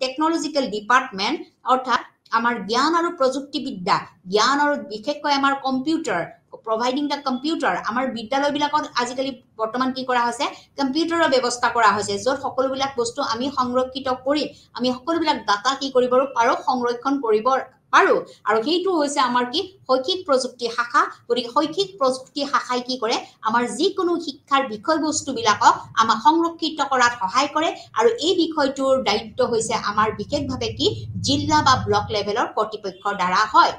টেকনলজিকেল ডিপাৰ্টমেন্ট অৰ্থাৎ আমাৰ জ্ঞান আৰু প্ৰযুক্তিবিদ্যা জ্ঞান আৰু বিশেষকৈ আমাৰ কম্পিউটাৰ providing the computer আমাৰ বিদ্যালয় বিলাকত আজিকালি বৰ্তমান কি কৰা হৈছে কম্পিউটাৰৰ ব্যৱস্থা কৰা হৈছে য'ত সকলোবিলাক বস্তু আমি সংৰক্ষিত কৰি আমি সকলোবিলাক ডাটা কি কৰিব পাৰো সংৰক্ষণ কৰিব পাৰো আৰু সেইটো হৈছে আমাৰ কি শৈক্ষিক প্ৰযুক্তি শাখা গতিকে শৈক্ষিক প্ৰযুক্তি শাখাই কি কৰে আমাৰ যিকোনো শিক্ষাৰ বিষয়বস্তু বিলাকক আমাক সংৰক্ষিত কৰাত সহায় কৰে আৰু এই বিষয়টোৰ দায়িত্ব হৈছে আমাৰ বিশেষভাৱে কি জিলা বা ব্লক লেভেলৰ কৰ্তৃপক্ষৰ দ্বাৰা হয়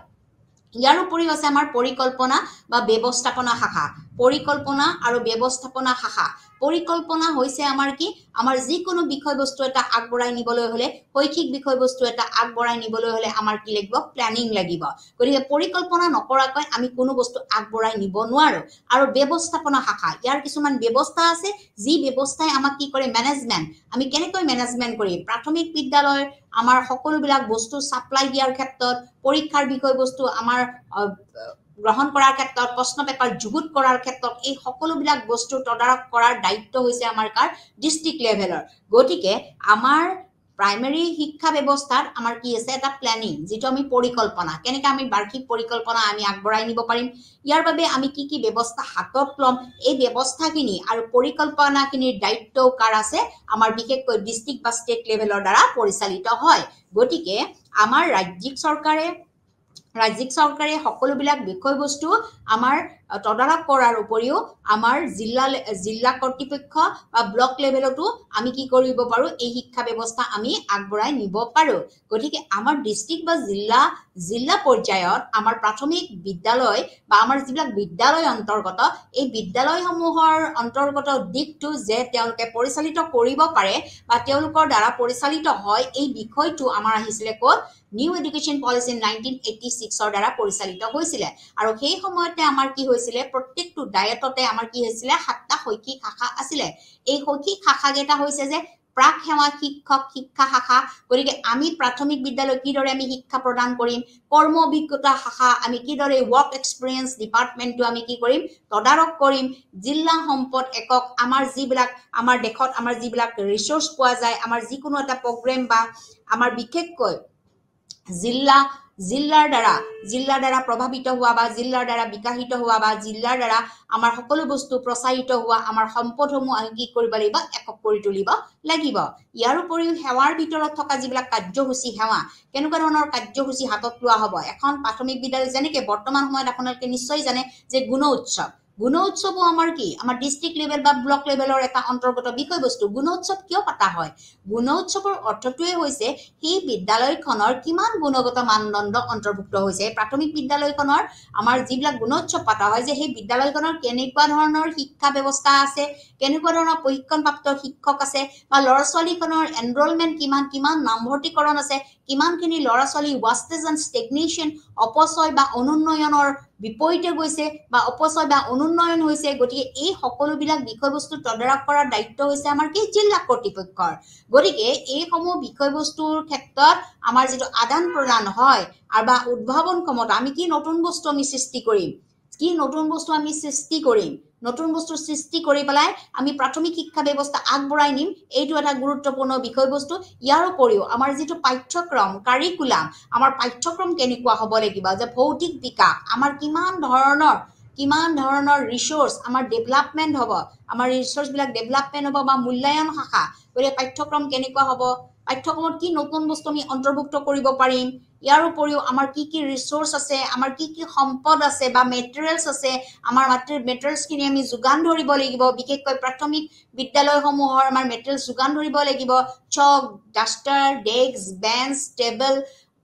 ইয়াৰ উপৰিও আছে আমাৰ পৰিকল্পনা বা ব্যৱস্থাপনা শাখা পৰিকল্পনা আৰু ব্যৱস্থাপনা শাখা পৰিকল্পনা হৈছে আমাৰ কি আমাৰ যিকোনো বিষয়বস্তু এটা আগবঢ়াই নিবলৈ হলে শৈক্ষিক বিষয়বস্তু এটা আগবঢ়াই নিবলৈ হলে আমাৰ কি লাগিব প্ল্যানিং লাগিব গতিকে পৰিকল্পনা নকৰাকৈ আমি কোনো বস্তু আগবঢ়াই নিব নোৱাৰো আৰু ব্যৱস্থাপনা শাখা ইয়াৰ কিছুমান ব্যৱস্থা আছে যি ব্যৱস্থাই আমাক কি কৰে ম্যানেজমেন্ট আমি কেনেকৈ ম্যানেজমেন্ট কৰি প্ৰাথমিক বিদ্যালয়ৰ আমাৰ সকলোবিলাক বস্তু সাপ্লাই দিয়াৰ ক্ষেত্ৰত পৰীক্ষাৰ বিষয়বস্তু আমাৰ গ্ৰহণ কৰাৰ ক্ষেত্ৰত প্ৰশ্ন পেপাৰ যুগুত কৰাৰ ক্ষেত্ৰত এই সকলোবিলাক বস্তু তদাৰক কৰাৰ দায়িত্ব হৈছে আমাৰ কাৰ ডিস্ট্ৰিক্ট লেভেলৰ গতিকে আমাৰ প্ৰাইমাৰী শিক্ষা ব্যৱস্থাত আমাৰ কি আছে এটা প্ল্যানিং যেটো আমি পৰিকল্পনা কেনেকৈ আমি বাৰ্ষিক পৰিকল্পনা আমি আগবঢ়াই নিব পাৰিম ইয়াৰ বাবে আমি কি ব্যৱস্থা হাতত লম এই ব্যৱস্থাখিনি আৰু পৰিকল্পনাখিনিৰ দায়িত্ব কাৰ আছে আমাৰ বিশেষকৈ ডিস্ট্ৰিক্ট বা ষ্টেট লেভেলৰ দ্বাৰা পৰিচালিত হয় গতিকে আমাৰ ৰাজ্যিক চৰকাৰে সকলোবিলাক বিষয়বস্তু আমাৰ তদাৰক কৰাৰ উপৰিও আমাৰ জিলা কৰ্তৃপক্ষ বা ব্লক লেভেলতো আমি কি কৰিব পাৰো এই শিক্ষা ব্যৱস্থা আমি আগবঢ়াই নিব পাৰো গতিকে আমাৰ ডিস্ট্ৰিক্ট বা জিলা পৰ্যায়ত আমাৰ প্ৰাথমিক বিদ্যালয় বা আমাৰ যিবিলাক বিদ্যালয় অন্তৰ্গত এই বিদ্যালয়সমূহৰ অন্তৰ্গত দিকটো যে তেওঁলোকে পৰিচালিত কৰিব পাৰে বা তেওঁলোকৰ দ্বাৰা পৰিচালিত হয় এই বিষয়টো আমাৰ আহিছিলে ক'ত নিউ এডুকেশ্যন পলিচি 1986 দ্বাৰা পৰিচালিত হৈছিল আৰু সেই সময়তে আমাৰ কি হৈছিল প্ৰত্যেকটো ডায়েটতে আমাৰ কি হৈছিল 7টা শৈক্ষিক শাখা আছিল এই শৈক্ষিক শাখা কেইটা হৈছে যে প্ৰাক সেৱা শিক্ষক শিক্ষা শাখা গতিকে আমি প্ৰাথমিক বিদ্যালয় কিদৰে আমি শিক্ষা প্ৰদান কৰিম কৰ্ম অভিজ্ঞতা শাখা আমি কিদৰে ওয়াৰ্ক এক্সপেৰিয়েন্স ডিপাৰ্টমেন্টটো আমি কি কৰিম তদাৰক কৰিম জিলা সম্পদ একক আমাৰ যিবিলাক আমাৰ দেশত আমাৰ যিবিলাক ৰিসোৰ্স পোৱা যায় আমাৰ যিকোনো এটা প্ৰগ্ৰাম বা আমাৰ বিশেষকৈ জিলাৰ দ্বাৰা প্ৰভাৱিত হোৱা বা জিলাৰ দ্বাৰা বিকাশিত হোৱা বা জিলাৰ দ্বাৰা আমাৰ সকলো বস্তু প্ৰচাৰিত হোৱা আমাৰ সম্পদসমূহ আমি কি কৰিব লাগিব একক কৰি তুলিব লাগিব ইয়াৰ উপৰিও সেৱাৰ ভিতৰত থকা যিবিলাক কাৰ্যসূচী সেৱা কেনেকুৱা ধৰণৰ কাৰ্যসূচী হাতত লোৱা হ'ব এখন প্ৰাথমিক বিদ্যালয় যেনেকৈ বৰ্তমান সময়ত আপোনালোকে নিশ্চয় জানে যে গুণ উৎসৱও আমাৰ কি আমাৰ ডিস্ট্ৰিক্ট লেভেল বা ব্লক লেভেলৰ এটা অন্তৰ্গত বিষয়বস্তু গুণ উৎসৱ কিয় পতা হয় গুণ উৎসৱৰ অৰ্থটোৱে হৈছে সেই বিদ্যালয়খনৰ কিমান গুণগত মানদণ্ড অন্তৰ্ভুক্ত হৈছে প্ৰাথমিক বিদ্যালয়খনৰ আমাৰ যিবিলাক গুণ উৎসৱ পতা হয় যে সেই বিদ্যালয়খনৰ কেনেকুৱা ধৰণৰ শিক্ষা ব্যৱস্থা আছে কেনেকুৱা ধৰণৰ প্ৰশিক্ষণপ্ৰাপ্ত শিক্ষক আছে বা ল'ৰা ছোৱালীখনৰ এনৰোলমেন্ট কিমান নামভৰ্তিকৰণ আছে কিমানখিনি ল'ৰা ছোৱালী ৱাষ্টেজ এণ্ড ষ্টেগনেশ্যন অপচয় বা অনুন্নয়নৰ বিপৰীতে গৈছে বা অপচয় বা অনুন্নয়ন হৈছে গতিকে এই সকলোবিলাক বিষয়বস্তু তদাৰক কৰাৰ দায়িত্ব হৈছে আমাৰ কি জিলা কৰ্তৃপক্ষৰ গতিকে এই সমূহ বিষয়বস্তুৰ ক্ষেত্ৰত আমাৰ যেটো আদান প্ৰদান হয় আৰু বা উদ্ভাৱন ক্ষমতা আমি কি নতুন বস্তু আমি সৃষ্টি কৰিম নতুন বস্তু সৃষ্টি কৰি পেলাই আমি প্ৰাথমিক শিক্ষা ব্যৱস্থা আগবঢ়াই নিম এইটো এটা গুৰুত্বপূৰ্ণ বিষয়বস্তু ইয়াৰ উপৰিও আমাৰ যেটো পাঠ্যক্ৰম কাৰিকুলাম আমাৰ পাঠ্যক্ৰম কেনেকুৱা হ'ব লাগিব যে ভৌতিক বিকাশ আমাৰ কিমান ধৰণৰ ৰিসোৰ্স আমাৰ ডেভেলপমেন্ট হ'ব আমাৰ ৰিসোৰ্স বিলাক ডেভেলপমেন্ট হ'ব বা মূল্যায়ন শাখা গতিকে পাঠ্যক্ৰম কেনেকুৱা হ'ব পাঠ্যক্ৰমত কি নতুন বস্তু আমি অন্তৰ্ভুক্ত কৰিব পাৰিম ইয়াৰ উপৰিও আমাৰ কি ৰিসোৰ্স আছে আমাৰ কি সম্পদ আছে বা মেটেৰিয়েলছ আছে আমাৰ মেটেৰিয়েলছ খিনি আমি যোগান ধৰিব লাগিব বিশেষকৈ প্ৰাথমিক বিদ্যালয়সমূহৰ আমাৰ মেটেৰিয়েলছ যোগান ধৰিব লাগিব চক duster desk bench table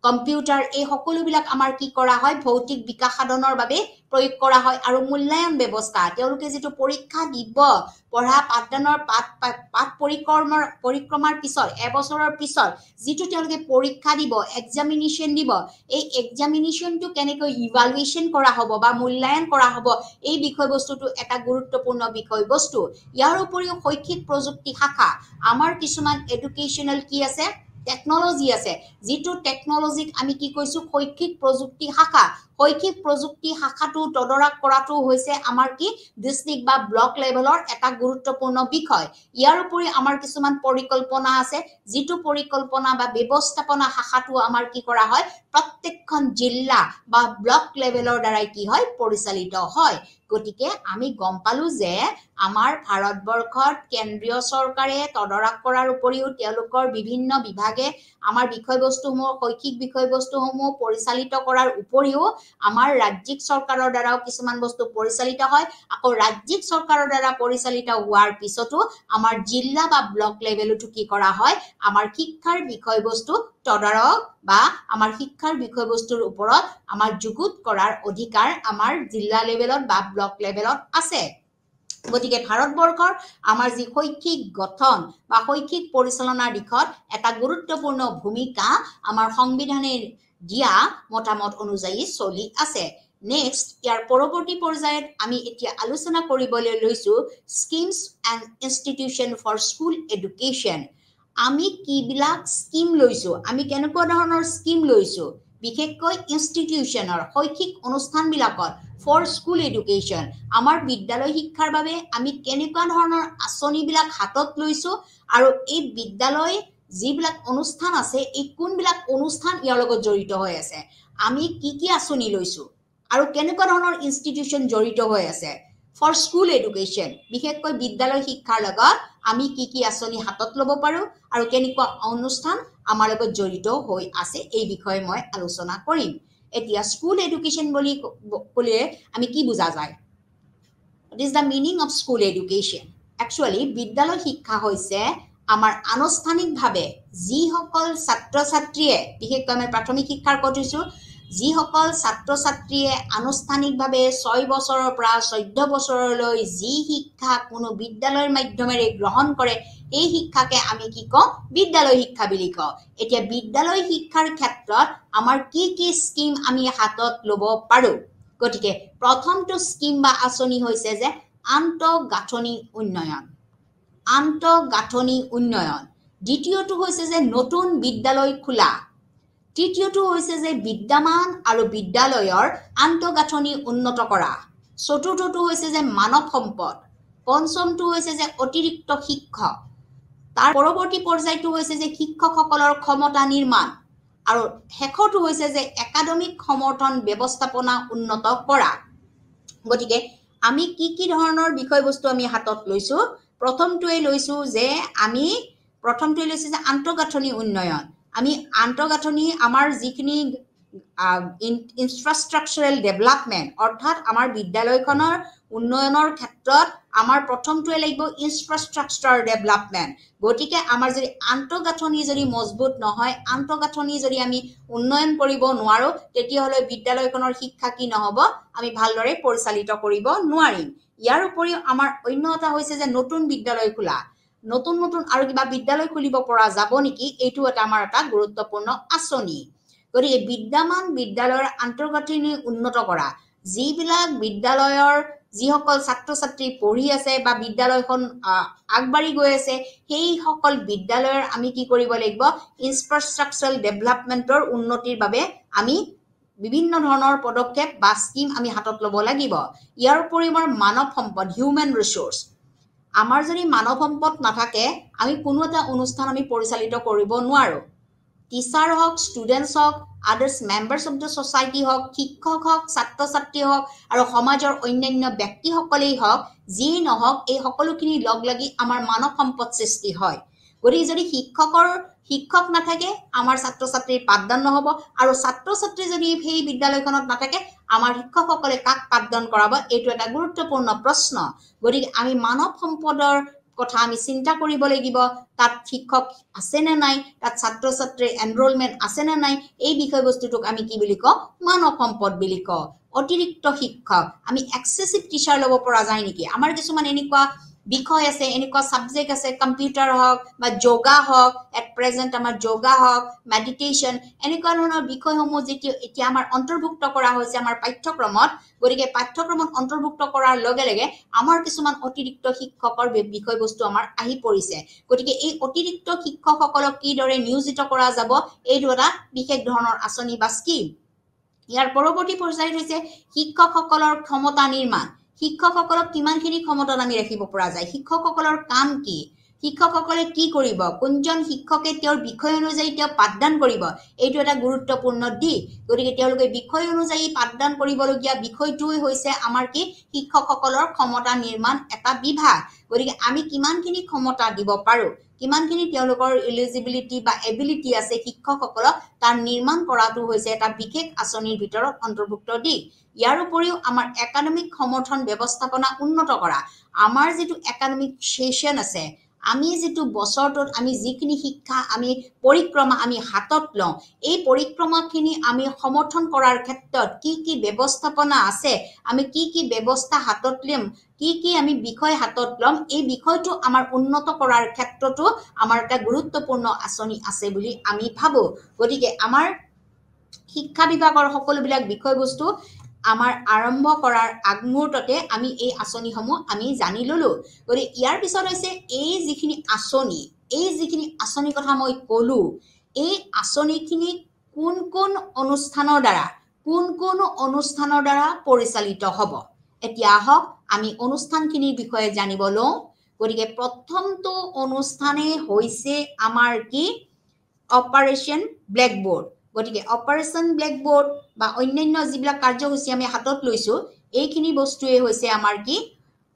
computer এই সকলোবিলাক আমাৰ কি কৰা হয় ভৌতিক বিকাশ সাধনৰ বাবে প্ৰয়োগ কৰা হয় আৰু মূল্যায়ন ব্যৱস্থা তেওঁলোকে যেটো পৰীক্ষা দিব পঢ়া পাঠদানৰ পাঠ পৰিক্ৰমাৰ পিছত এবছৰৰ পিছত যেটো তেওঁলোকে পৰীক্ষা দিব এক্সামিনেশন দিব এই এক্সামিনেশনটো কেনেকৈ ইভালুৱেচন কৰা হ'ব বা মূল্যায়ন কৰা হ'ব এই বিষয়বস্তুটো এটা গুৰুত্বপূৰ্ণ বিষয়বস্তু ইয়াৰ উপৰিও শৈক্ষিক প্ৰযুক্তি শাখা আমাৰ কিছুমান এডুকেশনাল কি আছে টেকনলজি আছে যেটো টেকনলজিক আমি কি কৈছো শৈক্ষিক প্ৰযুক্তি শাখা শৈক্ষিক প্ৰযুক্তি শাখাটো তদাৰক কৰাটো হৈছে আমাৰ কি ডিস্ট্ৰিক্ট বা ব্লক লেভেলৰ এটা গুৰুত্বপূৰ্ণ বিষয় ইয়াৰ উপৰি আমাৰ কিছুমান পৰিকল্পনা আছে যেটো পৰিকল্পনা বা ব্যৱস্থাপনা শাখাটো আমাৰ কি কৰা হয় প্ৰত্যেকখন জিলা বা ব্লক লেভেলৰ দ্বাৰাই কি হয় পৰিচালিত হয় গতিকে আমি গম পালো যে আমাৰ ভাৰতবৰ্ষত কেন্দ্ৰীয় চৰকাৰে তদাৰক কৰাৰ উপৰিও তেওঁলোকৰ বিভিন্ন বিভাগে আমাৰ বিষয়বস্তুসমূহ শৈক্ষিক বিষয়বস্তুসমূহ পৰিচালিত কৰাৰ উপৰিও আমাৰ ৰাজ্যিক চৰকাৰৰ দ্বাৰাও কিছুমান বস্তু পৰিচালিত হয় আকৌ ৰাজ্যিক চৰকাৰৰ দ্বাৰা পৰিচালিত হোৱাৰ পিছতো আমাৰ জিলা বা ব্লক লেভেলতো কি কৰা হয় আমাৰ শিক্ষাৰ বিষয়বস্তু তদাৰক বা আমাৰ শিক্ষাৰ বিষয়বস্তুৰ ওপৰত আমাৰ যুগুত কৰাৰ অধিকাৰ আমাৰ জিলা লেভেলত বা ব্লক লেভেলত আছে গতিকে ভাৰতবৰ্ষৰ আমাৰ যি শৈক্ষিক গঠন বা শৈক্ষিক পৰিচালনাৰ দিশত এটা গুৰুত্বপূৰ্ণ ভূমিকা আমাৰ সংবিধানে দিয়া মতামত অনুযায়ী চলি আছে নেক্সট ইয়াৰ পৰৱৰ্তী পৰ্যায়ত আমি এতিয়া আলোচনা কৰিবলৈ লৈছো schemes and institution for school education আমি কিবিলাক স্কিম লৈছো আমি কেনেকুৱা ধৰণৰ স্কিম লৈছো বিশেষকৈ ইনষ্টিটিউচনৰ শৈক্ষিক অনুষ্ঠানবিলাকত ফৰ স্কুল এডুকেশ্যন আমাৰ বিদ্যালয় শিক্ষাৰ বাবে আমি কেনেকুৱা ধৰণৰ আঁচনিবিলাক হাতত লৈছো আৰু এই বিদ্যালয় যিবিলাক অনুষ্ঠান আছে এই কোনবিলাক অনুষ্ঠান ইয়াৰ লগত জড়িত হৈ আছে আমি কি আঁচনি লৈছো আৰু কেনেকুৱা ধৰণৰ ইনষ্টিটিউচন জড়িত হৈ আছে ফৰ স্কুল এডুকেশ্যন বিশেষকৈ বিদ্যালয় শিক্ষাৰ লগত আমি কি আঁচনি হাতত ল'ব পাৰো আৰু কেনেকুৱা অনুষ্ঠান আমাৰ লগত জড়িত হৈ আছে এই বিষয়ে মই আলোচনা কৰিম এতিয়া স্কুল এডুকেশ্যন বুলি ক'লে আমি কি বুজা যায় what is the meaning of school education actually বিদ্যালয় শিক্ষা হৈছে আমাৰ আনুষ্ঠানিকভাৱে যিসকল ছাত্ৰ ছাত্ৰীয়ে বিশেষকৈ আমি প্ৰাথমিক শিক্ষাৰ কথা কৈছো যিসকল ছাত্ৰ ছাত্ৰীয়ে আনুষ্ঠানিকভাৱে 6 বছৰৰ পৰা 14 বছৰলৈ যি শিক্ষা কোনো বিদ্যালয়ৰ মাধ্যমেৰে গ্ৰহণ কৰে এই শিক্ষাকে আমি কি কওঁ বিদ্যালয় শিক্ষা বুলি কওঁ এতিয়া বিদ্যালয় শিক্ষাৰ ক্ষেত্ৰত আমাৰ কি স্কিম আমি হাতত ল'ব পাৰো গতিকে প্ৰথমটো স্কিম বা আঁচনি হৈছে যে আন্তঃগাঁথনি উন্নয়ন দ্বিতীয়টো হৈছে যে নতুন বিদ্যালয় খোলা তৃতীয়টো হৈছে যে বিদ্যমান আৰু বিদ্যালয়ৰ আন্তঃগাঁথনি উন্নত কৰা চতুৰ্থটো হৈছে যে মানৱ সম্পদ পঞ্চমটো হৈছে যে অতিৰিক্ত শিক্ষক তাৰ পৰৱৰ্তী পৰ্যায়টো হৈছে যে শিক্ষকসকলৰ ক্ষমতা নিৰ্মাণ আৰু শেষৰটো হৈছে যে একাডেমিক সমৰ্থন ব্যৱস্থাপনা উন্নত কৰা গতিকে আমি কি ধৰণৰ বিষয়বস্তু আমি হাতত লৈছো প্ৰথমটোৱে লৈছো যে আন্তঃগাঁথনি উন্নয়ন আমি আন্তঃগাঁথনি আমাৰ যিখিনি ইনফ্ৰাষ্ট্ৰাকচাৰেল ডেভেলপমেন্ট অৰ্থাৎ আমাৰ বিদ্যালয়খনৰ উন্নয়নৰ ক্ষেত্ৰত আমাৰ প্ৰথমটোৱে লাগিব ইনফ্ৰাষ্ট্ৰাকচাৰ ডেভেলপমেন্ট গতিকে আমাৰ যদি আন্তঃগাঁথনি যদি মজবুত নহয় আন্তঃগাঁথনি যদি আমি উন্নয়ন কৰিব নোৱাৰো তেতিয়াহলে বিদ্যালয়খনৰ শিক্ষা কি নহব আমি ভালদৰে পৰিচালিত কৰিব নোৱাৰিম ইয়াৰ উপৰিও আমাৰ অন্য এটা হৈছে যে নতুন বিদ্যালয় খোলা নতুন আৰু কিবা বিদ্যালয় খুলিব পৰা যাব নেকি এইটো এটা আমাৰ এটা গুৰুত্বপূৰ্ণ আঁচনি গতিকে বিদ্যমান বিদ্যালয়ৰ আন্তঃগাঁথনি উন্নত কৰা যিবিলাক বিদ্যালয়ৰ যিসকল ছাত্ৰ ছাত্ৰী পঢ়ি আছে বা বিদ্যালয়খন আগবাঢ়ি গৈ আছে সেই সকল বিদ্যালয়ৰ আমি কি কৰিব লাগিব ইনফ্ৰাষ্ট্ৰাকচাৰেল ডেভেলপমেন্টৰ উন্নতিৰ বাবে আমি বিভিন্ন ধৰণৰ পদক্ষেপ বা স্কিম আমি হাতত ল'ব লাগিব ইয়াৰ উপৰিও আমাৰ মানৱ সম্পদ হিউম্যান ৰিসোৰ্স আমাৰ যদি মানৱ সম্পদ নাথাকে আমি কোনো এটা অনুষ্ঠান আমি পৰিচালিত কৰিব নোৱাৰো টিচাৰ হওক ষ্টুডেন্টস হওক আদাৰ্স মেম্বাৰ্স অফ দ্য সোসাইটি হওক শিক্ষক হওক ছাত্ৰ ছাত্ৰী হওক আৰু সমাজৰ অন্যান্য ব্যক্তিসকলেই হওক যি নহওক এই সকলোখিনি লগ লাগি আমাৰ মানৱ সম্পদ সৃষ্টি হয় গতিকে যদি শিক্ষক নাথাকে আমাৰ ছাত্ৰ ছাত্ৰীৰ পাঠদান নহব আৰু ছাত্ৰ ছাত্ৰী যদি সেই বিদ্যালয়খনত নাথাকে আমাৰ শিক্ষকসকলে কাক পাঠদান কৰাব এইটো এটা গুৰুত্বপূৰ্ণ প্ৰশ্ন গতিকে আমি মানৱ সম্পদৰ কথা আমি চিন্তা কৰিব লাগিব তাত শিক্ষক আছে নে নাই তাত ছাত্ৰ ছাত্ৰীৰ এনৰোলমেন্ট আছে নে নাই এই বিষয়বস্তুটোক আমি কি বুলি কওঁ মানৱ সম্পদ বুলি কওঁ অতিৰিক্ত শিক্ষক আমি এক্সেসিভ টিচাৰ ল'ব পৰা যায় নেকি আমাৰ কিছুমান এনেকুৱা বিষয় আছে এনেকুৱা সাবজেক্ট আছে কম্পিউটাৰ হওক বা যোগা হওক এট প্ৰেজেন্ট আমাৰ যোগা হওক মেডিটেশন এনেকুৱা ধৰণৰ বিষয়সমূহ যেটি এতিয়া আমাৰ অন্তৰ্ভুক্ত কৰা হৈছে আমাৰ পাঠ্যক্ৰমত গতিকে পাঠ্যক্ৰমত অন্তৰ্ভুক্ত কৰাৰ লগে লগে আমাৰ কিছুমান অতিৰিক্ত শিক্ষকৰ বিষয়বস্তু আমাৰ আহি পৰিছে গতিকে এই অতিৰিক্ত শিক্ষকসকলক কিদৰে নিয়োজিত কৰা যাব এইটো এটা বিশেষ ধৰণৰ আঁচনি বা স্কিম ইয়াৰ পৰৱৰ্তী পৰ্যায়ত হৈছে শিক্ষকসকলৰ ক্ষমতা নিৰ্মাণ শিক্ষকসকলক কিমানখিনি ক্ষমতাত আমি ৰাখিব পৰা যায় শিক্ষকসকলৰ কাম কি শিক্ষকসকলে কি কৰিব কোনজন শিক্ষকে তেওঁৰ বিষয় অনুযায়ী তেওঁ পাঠদান কৰিব এইটো এটা গুৰুত্বপূৰ্ণ দিশ গতিকে তেওঁলোকে বিষয় অনুযায়ী পাঠদান কৰিবলগীয়া বিষয়টোই হৈছে আমাৰ কি শিক্ষকসকলৰ ক্ষমতা নিৰ্মাণ এটা বিভাগ গতিকে আমি কিমানখিনি ক্ষমতা দিব পাৰো কিমানখিনি তেওঁলোকৰ এলিজিবিলিটি বা এবিলিটি আছে শিক্ষকসকলক তাৰ নিৰ্মাণ কৰাটো হৈছে এটা বিশেষ আঁচনিৰ ভিতৰত অন্তৰ্ভুক্ত দিশ ইয়াৰ উপৰিও আমাৰ একাডেমিক সমৰ্থন ব্যৱস্থাপনা উন্নত কৰা আমাৰ যেটো একাডেমিক সেশন আছে আমি যেটো বছৰটোত আমি যিখিনি শিক্ষা আমি পৰিক্ৰমা আমি হাতত লওঁ এই পৰিক্ৰমাখিনি আমি সমৰ্থন কৰাৰ ক্ষেত্ৰত কি ব্যৱস্থাপনা আছে আমি কি ব্যৱস্থা হাতত লম কি আমি বিষয় হাতত লম এই বিষয়টো আমাৰ উন্নত কৰাৰ ক্ষেত্ৰতো আমাৰ এটা গুৰুত্বপূৰ্ণ আঁচনি আছে বুলি আমি ভাবো গতিকে আমাৰ শিক্ষা বিভাগৰ সকলোবিলাক বিষয়বস্তু আমাৰ আৰম্ভ কৰাৰ আগমুহূৰ্ততে আমি এই আঁচনিসমূহ আমি জানি ললো গতিকে ইয়াৰ পিছত হৈছে এই যিখিনি আঁচনি কথা মই কলো এই আঁচনিখিনি কোন অনুষ্ঠানৰ দ্বাৰা পৰিচালিত হ'ব এতিয়া আহক আমি অনুষ্ঠানখিনিৰ বিষয়ে জানিব লওঁ গতিকে প্ৰথমটো অনুষ্ঠানে হৈছে আমাৰ কি অপাৰেশন ব্ল্যাকবোৰ্ড গতিকে অপাৰেশন ব্ল্যাকবোৰ্ড বা অন্যান্য যিবিলাক কাৰ্যসূচী আমি হাতত লৈছো এইখিনি বস্তুৱে হৈছে আমাৰ কি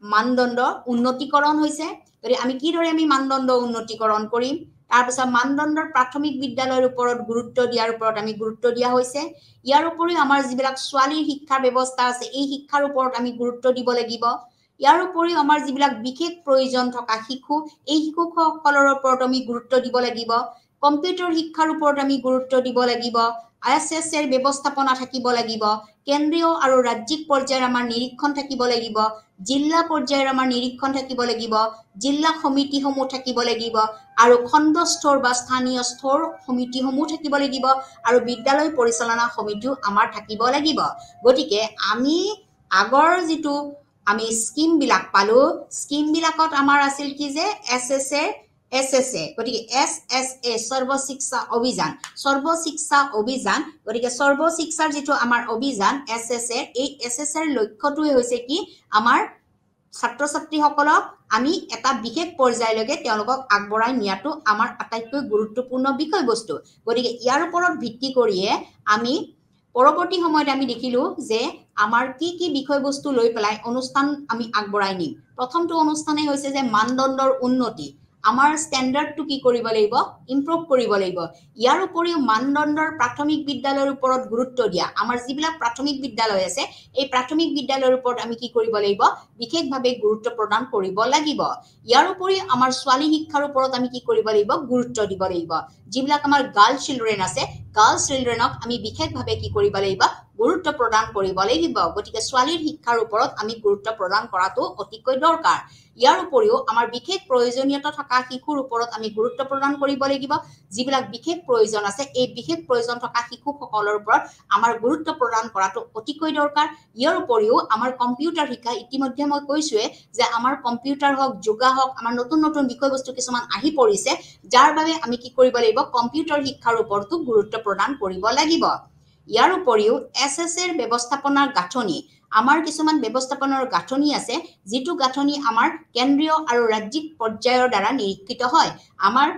মানদণ্ড উন্নতিকৰণ হৈছে গতিকে আমি কিদৰে আমি মানদণ্ড উন্নতিকৰণ কৰিম তাৰ পিছত মানদণ্ডৰ প্ৰাথমিক বিদ্যালয়ৰ ওপৰত গুৰুত্ব দিয়াৰ ওপৰত আমি গুৰুত্ব দিয়া হৈছে ইয়াৰ উপৰিও আমাৰ যিবিলাক ছোৱালীৰ শিক্ষা ব্যৱস্থা আছে এই শিক্ষাৰ ওপৰত আমি গুৰুত্ব দিব লাগিব ইয়াৰ উপৰিও আমাৰ যিবিলাক বিশেষ প্ৰয়োজন থকা শিশু এই শিশুসকলৰ ওপৰত আমি গুৰুত্ব দিব লাগিব কম্পিউটাৰ শিক্ষাৰ ওপৰত আমি গুৰুত্ব দিব লাগিব আইএছএছৰ ব্যৱস্থাপনা থাকিব লাগিব কেন্দ্ৰীয় আৰু ৰাজ্যিক পৰ্যায়ৰ আমাৰ নিৰীক্ষণ থাকিব লাগিব জিলা পৰ্যায়ৰ আমাৰ নিৰীক্ষণ থাকিব লাগিব জিলা সমিতিসমূহ থাকিব লাগিব আৰু খণ্ড স্তৰ বা স্থানীয় স্তৰ সমিতিসমূহ থাকিব লাগিব আৰু বিদ্যালয় পৰিচালনা সমিতিও আমাৰ থাকিব লাগিব গতিকে আমি আগৰ যেটো আমি স্কিম বিলাক পালো স্কিম বিলাকত আমাৰ আছিল কি যে SSA গতিকে SSA সৰ্ব শিক্ষা অভিযান গতিকে সৰ্ব শিক্ষাৰ যেটো আমাৰ অভিযান SSA এই SSA লক্ষ্যটোই হৈছে কি আমাৰ ছাত্ৰ ছাত্ৰীসকলক আমি এটা বিশেষ পৰ্যায়লৈকে তেওঁলোকক আগবঢ়াই নিয়াটো আমাৰ আটাইতকৈ গুৰুত্বপূৰ্ণ বিষয়বস্তু গতিকে ইয়াৰ ওপৰত ভিত্তি কৰিয়ে আমি পৰৱৰ্তী সময়ত আমি দেখিলো যে আমাৰ কি বিষয়বস্তু লৈ পেলাই অনুষ্ঠান আমি আগবঢ়াই নিম প্ৰথমটো অনুষ্ঠানে হৈছে যে মানদণ্ডৰ উন্নতি আমাৰ ষ্টেণ্ডাৰ্ডটো কি কৰিব লাগিব ইমপ্ৰুভ কৰিব লাগিব ইয়াৰ উপৰিও মানদণ্ডৰ প্ৰাথমিক বিদ্যালয়ৰ ওপৰত গুৰুত্ব দিয়া আমাৰ যিবিলাক প্ৰাথমিক বিদ্যালয় আছে এই প্ৰাথমিক বিদ্যালয়ৰ ওপৰত আমি কি কৰিব লাগিব বিশেষভাৱে গুৰুত্ব প্ৰদান কৰিব লাগিব ইয়াৰ উপৰিও আমাৰ ছোৱালী শিক্ষাৰ ওপৰত আমি কি কৰিব লাগিব গুৰুত্ব দিব লাগিব যিবিলাক আমাৰ গাৰ্ল চিলড্ৰেন আছে গাৰ্ল চিলড্ৰেনক আমি বিশেষভাৱে কি কৰিব লাগিব গুৰুত্ব প্ৰদান কৰিব লাগিব গতিকে ছোৱালীৰ শিক্ষাৰ ওপৰত আমি গুৰুত্ব প্ৰদান কৰাটো অতিকৈ দৰকাৰ ইয়াৰ উপৰিও আমাৰ বিশেষ প্ৰয়োজনীয়তা থকা শিশুৰ ওপৰত আমি গুৰুত্ব প্ৰদান কৰিব লাগিব যিবিলাক বিশেষ প্ৰয়োজন আছে এই বিশেষ প্ৰয়োজন থকা শিশুসকলৰ ওপৰত আমাৰ গুৰুত্ব প্ৰদান কৰাটো অতিকৈ দৰকাৰ ইয়াৰ উপৰিও আমাৰ কম্পিউটাৰ শিক্ষা ইতিমধ্যে মই কৈছোৱে যে আমাৰ কম্পিউটাৰ হওক যোগা হওক আমাৰ নতুন বিষয়বস্তু কিছুমান আহি পৰিছে যাৰ বাবে আমি কি কৰিব লাগিব কম্পিউটাৰ শিক্ষাৰ ওপৰতো গুৰুত্ব প্ৰদান কৰিব লাগিব ইয়াৰ উপৰিও SSAৰ ব্যৱস্থাপনাৰ গাঁথনি আমাৰ কিছুমান ব্যৱস্থাপনাৰ গাঁথনি আছে যেটো গাঁথনি আমাৰ কেন্দ্ৰীয় আৰু ৰাজ্যিক পৰ্যায়ৰ দ্বাৰা নিৰীক্ষিত হয় আমাৰ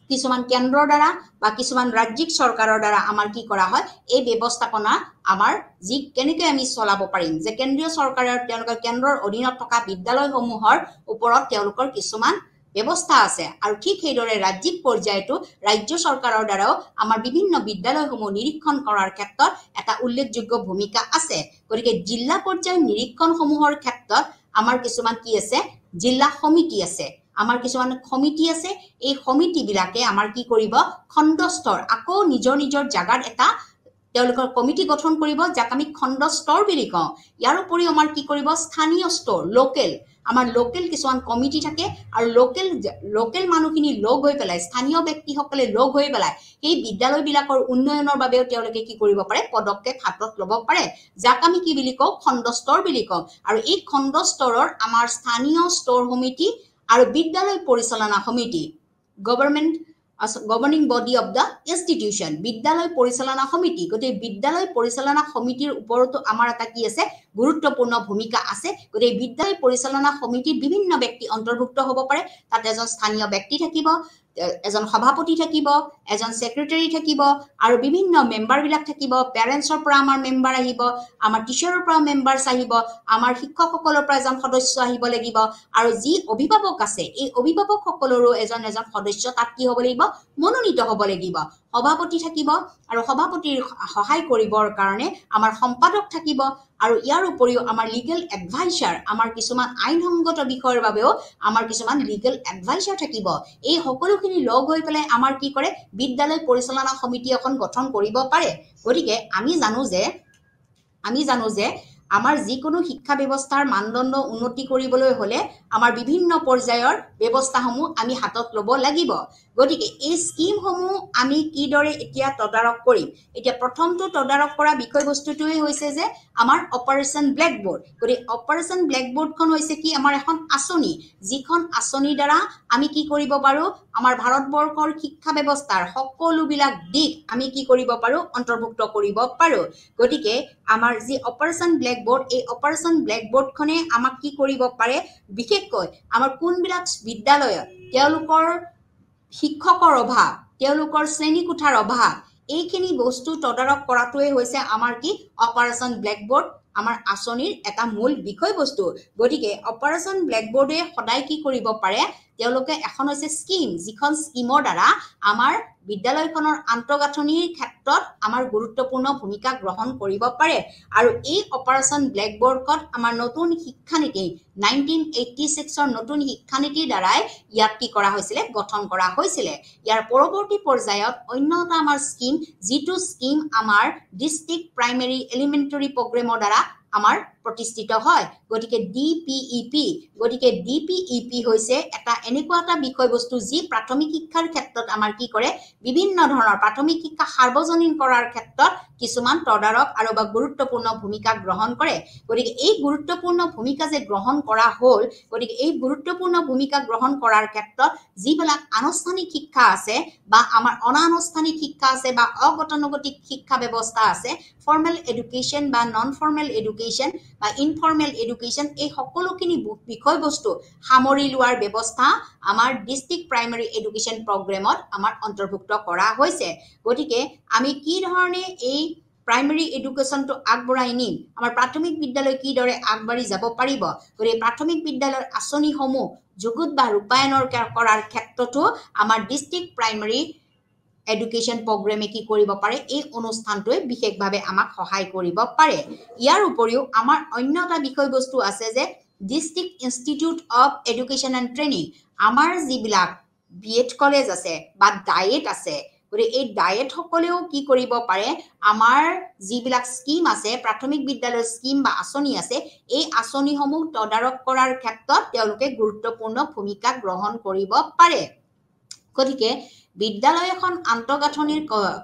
কিছুমান কেন্দ্ৰৰ দ্বাৰা বা কিছুমান ৰাজ্যিক চৰকাৰৰ দ্বাৰা আমাৰ কি কৰা হয় এই ব্যৱস্থাপনা আমাৰ যি কেনেকৈ আমি চলাব পাৰিম যে কেন্দ্ৰীয় চৰকাৰৰ তেওঁলোকৰ কেন্দ্ৰৰ অধীনত থকা বিদ্যালয়সমূহৰ ওপৰত তেওঁলোকৰ কিছুমান ব্যৱস্থা আছে আৰু ঠিক সেইদৰে ৰাজ্যিক পৰ্যায়তো ৰাজ্য চৰকাৰৰ দ্বাৰাও আমাৰ বিভিন্ন বিদ্যালয়সমূহ নিৰীক্ষণ কৰাৰ ক্ষেত্ৰত এটা উল্লেখযোগ্য ভূমিকা আছে গতিকে জিলা পৰ্যায়ৰ নিৰীক্ষণসমূহৰ ক্ষেত্ৰত আমাৰ কিছুমান কি আছে জিলা সমিতি আছে আমাৰ কিছুমান সমিতি আছে এই সমিতি বিলাকে আমাৰ কি কৰিব খণ্ড স্তৰ আকৌ নিজৰ নিজৰ জাগাত এটা তেওঁলোকৰ কমিটি গঠন কৰিব যাক আমি খণ্ড স্তৰ বুলি কওঁ ইয়াৰ উপৰিও আমাৰ কি কৰিব স্থানীয় স্তৰ লোকেল আমাৰ লোকেল কিছুমান কমিটি থাকে আৰু লোকেল মানুহখিনি লগ হৈ পেলাই স্থানীয় ব্যক্তিসকলে লগ হৈ পেলাই এই বিদ্যালয়বিলাকৰ উন্নয়নৰ বাবেও তেওঁলোকে কি কৰিব পাৰে পদক্ষেপ হাতত ল'ব পাৰে যাক আমি কি বুলি কওঁ খণ্ড স্তৰ বুলি কওঁ আৰু এই খণ্ড স্তৰৰ আমাৰ স্থানীয় স্তৰ সমিতি আৰু বিদ্যালয় পৰিচালনা সমিতি governing body of the institution বিদ্যালয় পৰিচালনা সমিতি গতিকে বিদ্যালয় পৰিচালনা সমিতিৰ ওপৰতো আমাৰ এটা কি আছে গুৰুত্বপূৰ্ণ ভূমিকা আছে গতিকে বিদ্যালয় পৰিচালনা সমিতিত বিভিন্ন ব্যক্তি অন্তৰ্ভুক্ত হ'ব পাৰে তাত এজন স্থানীয় ব্যক্তি থাকিব এজন সভাপতি থাকিব এজন সেক্ৰেটাৰী থাকিব আৰু বিভিন্ন মেম্বাৰবিলাক থাকিব পেৰেণ্টছৰ পৰা আমাৰ মেম্বাৰ আহিব আমাৰ টিচাৰৰ পৰা মেম্বাৰ্ছ আহিব আমাৰ শিক্ষকসকলৰ পৰা এজন সদস্য আহিব লাগিব আৰু যি অভিভাৱক আছে এই অভিভাৱকসকলৰো এজন সদস্য তাত কি হ'ব লাগিব মনোনীত হ'ব লাগিব সভাপতি থাকিব আৰু সভাপতিৰ সহায় কৰিবৰ কাৰণে আমাৰ সম্পাদক থাকিব আৰু ইয়াৰ উপৰিও আমাৰ লিগেল এডভাইজাৰ আমাৰ কিছুমান আইনসংগত বিষয়ৰ বাবেও আমাৰ কিছুমান লিগেল এডভাইজাৰ থাকিব এই সকলোখিনি লগ হৈ পেলাই আমাৰ কি কৰে বিদ্যালয় পৰিচালনা সমিতি এখন গঠন কৰিব পাৰে গতিকে আমি জানো যে আমাৰ যিকোনো শিক্ষা ব্যৱস্থাৰ মানদণ্ড উন্নতি কৰিবলৈ হলে আমাৰ বিভিন্ন পৰ্যায়ৰ ব্যৱস্থাসমূহ আমি হাতত ল'ব লাগিব গতিকে এই স্কিমসমূহ আমি কিদৰে এতিয়া তদাৰক কৰিম এতিয়া প্ৰথমটো তদাৰক কৰা বিষয়বস্তুটোৱে হৈছে যে আমাৰ অপাৰেশ্যন ব্লেকবোৰ্ড গতিকে অপাৰেশ্যন ব্লেকবোৰ্ডখন হৈছে কি আমাৰ এখন আঁচনি যিখন আঁচনিৰ দ্বাৰা আমি কি কৰিব পাৰোঁ আমাৰ ভাৰতবৰ্ষৰ শিক্ষা ব্যৱস্থাৰ সকলোবিলাক দিশ আমি কি কৰিব পাৰোঁ অন্তৰ্ভুক্ত কৰিব পাৰোঁ গতিকে আমাৰ যি অপাৰেশ্যন ব্লেকবোৰ্ড এই অপাৰেশ্যন ব্লেকবোৰ্ডখনে আমাক কি কৰিব পাৰে বিশেষকৈ আমাৰ কোনবিলাক বিদ্যালয়ত তেওঁলোকৰ শিক্ষকৰ অভাৱ তেওঁলোকৰ শ্ৰেণীকোঠাৰ অভাৱ এইখিনি বস্তু তদাৰক কৰাটোৱে হৈছে আমাৰ কি অপাৰেশ্যন ব্লেকবোৰ্ড আমাৰ আঁচনিৰ এটা মূল বিষয়বস্তু গতিকে অপাৰেশ্যন ব্লেকবোৰ্ডে সদায় কি কৰিব পাৰে তেওঁলোকে এখন হৈছে স্কিম যিখন স্কিমৰ দ্বাৰা আমাৰ বিদ্যালয়খনৰ আন্তঃগাঁথনিৰ ক্ষেত্ৰত আমাৰ গুৰুত্বপূৰ্ণ ভূমিকা গ্ৰহণ কৰিব পাৰে আৰু এই অপাৰেশ্যন ব্লেকবোৰ্ডত আমাৰ নতুন শিক্ষানীতি 1986ৰ নতুন শিক্ষানীতিৰ দ্বাৰাই ইয়াক কি কৰা হৈছিলে গঠন কৰা হৈছিলে ইয়াৰ পৰৱৰ্তী পৰ্যায়ত অন্য এটা আমাৰ স্কিম যিটো স্কিম আমাৰ ডিষ্ট্ৰিক্ট প্ৰাইমেৰী এলিমেণ্টাৰী প্ৰগ্ৰেমৰ দ্বাৰা আমাৰ প্ৰতিষ্ঠিত হয় গতিকে ডিপিইপি হৈছে এটা এনেকুৱা এটা বিষয়বস্তু যি প্ৰাথমিক শিক্ষাৰ ক্ষেত্ৰত আমাৰ কি কৰে বিভিন্ন ধৰণৰ প্ৰাথমিক শিক্ষা সাৰ্বজনীন কৰাৰ ক্ষেত্ৰত কিছুমান তদাৰক আৰু বা গুৰুত্বপূৰ্ণ ভূমিকা গ্ৰহণ কৰে গতিকে এই গুৰুত্বপূৰ্ণ ভূমিকা যে গ্ৰহণ কৰা হ'ল গতিকে এই গুৰুত্বপূৰ্ণ ভূমিকা গ্ৰহণ কৰাৰ ক্ষেত্ৰত যিবিলাক আনুষ্ঠানিক শিক্ষা আছে বা আমাৰ অনানুষ্ঠানিক শিক্ষা আছে বা অগতানুগতিক শিক্ষা ব্যৱস্থা আছে ফৰ্মেল এডুকেশ্যন বা নন ফৰ্মেল এডুকেশ্যন বা ইনফৰ্মেল এডুকেশ্যন এই সকলোখিনি বিষয়বস্তু সামৰি লোৱাৰ ব্যৱস্থা আমাৰ ডিষ্ট্ৰিক্ট প্ৰাইমেৰী এডুকেশ্যন প্ৰগ্ৰেমত আমাৰ অন্তৰ্ভুক্ত কৰা হৈছে গতিকে আমি কি ধৰণে এই প্ৰাইমেৰী এডুকেশ্যনটো আগবঢ়াই নিম আমাৰ প্ৰাথমিক বিদ্যালয় কিদৰে আগবাঢ়ি যাব পাৰিব গতিকে প্ৰাথমিক বিদ্যালয়ৰ আঁচনিসমূহ যুগুত বা ৰূপায়নৰ কৰাৰ ক্ষেত্ৰতো আমাৰ ডিষ্ট্ৰিক্ট প্ৰাইমেৰী এডুকেশ্যন প্ৰগ্ৰেমে কি কৰিব পাৰে এই অনুষ্ঠানটোৱে বিশেষভাৱে আমাক সহায় কৰিব পাৰে ইয়াৰ উপৰিও আমাৰ অন্য এটা বিষয়বস্তু আছে যে district institute of education and training আমাৰ যিবিলাক বিএড কলেজ আছে বা ডায়েট আছে গতিকে এই ডায়েটসকলেও কি কৰিব পাৰে আমাৰ যিবিলাক স্কিম আছে প্ৰাথমিক বিদ্যালয়ৰ স্কিম বা আঁচনি আছে এই আঁচনিসমূহ তদাৰক কৰাৰ ক্ষেত্ৰত তেওঁলোকে গুৰুত্বপূৰ্ণ ভূমিকা গ্ৰহণ কৰিব পাৰে গতিকে বিদ্যালয় এখন আন্তঃগাঁথনিৰ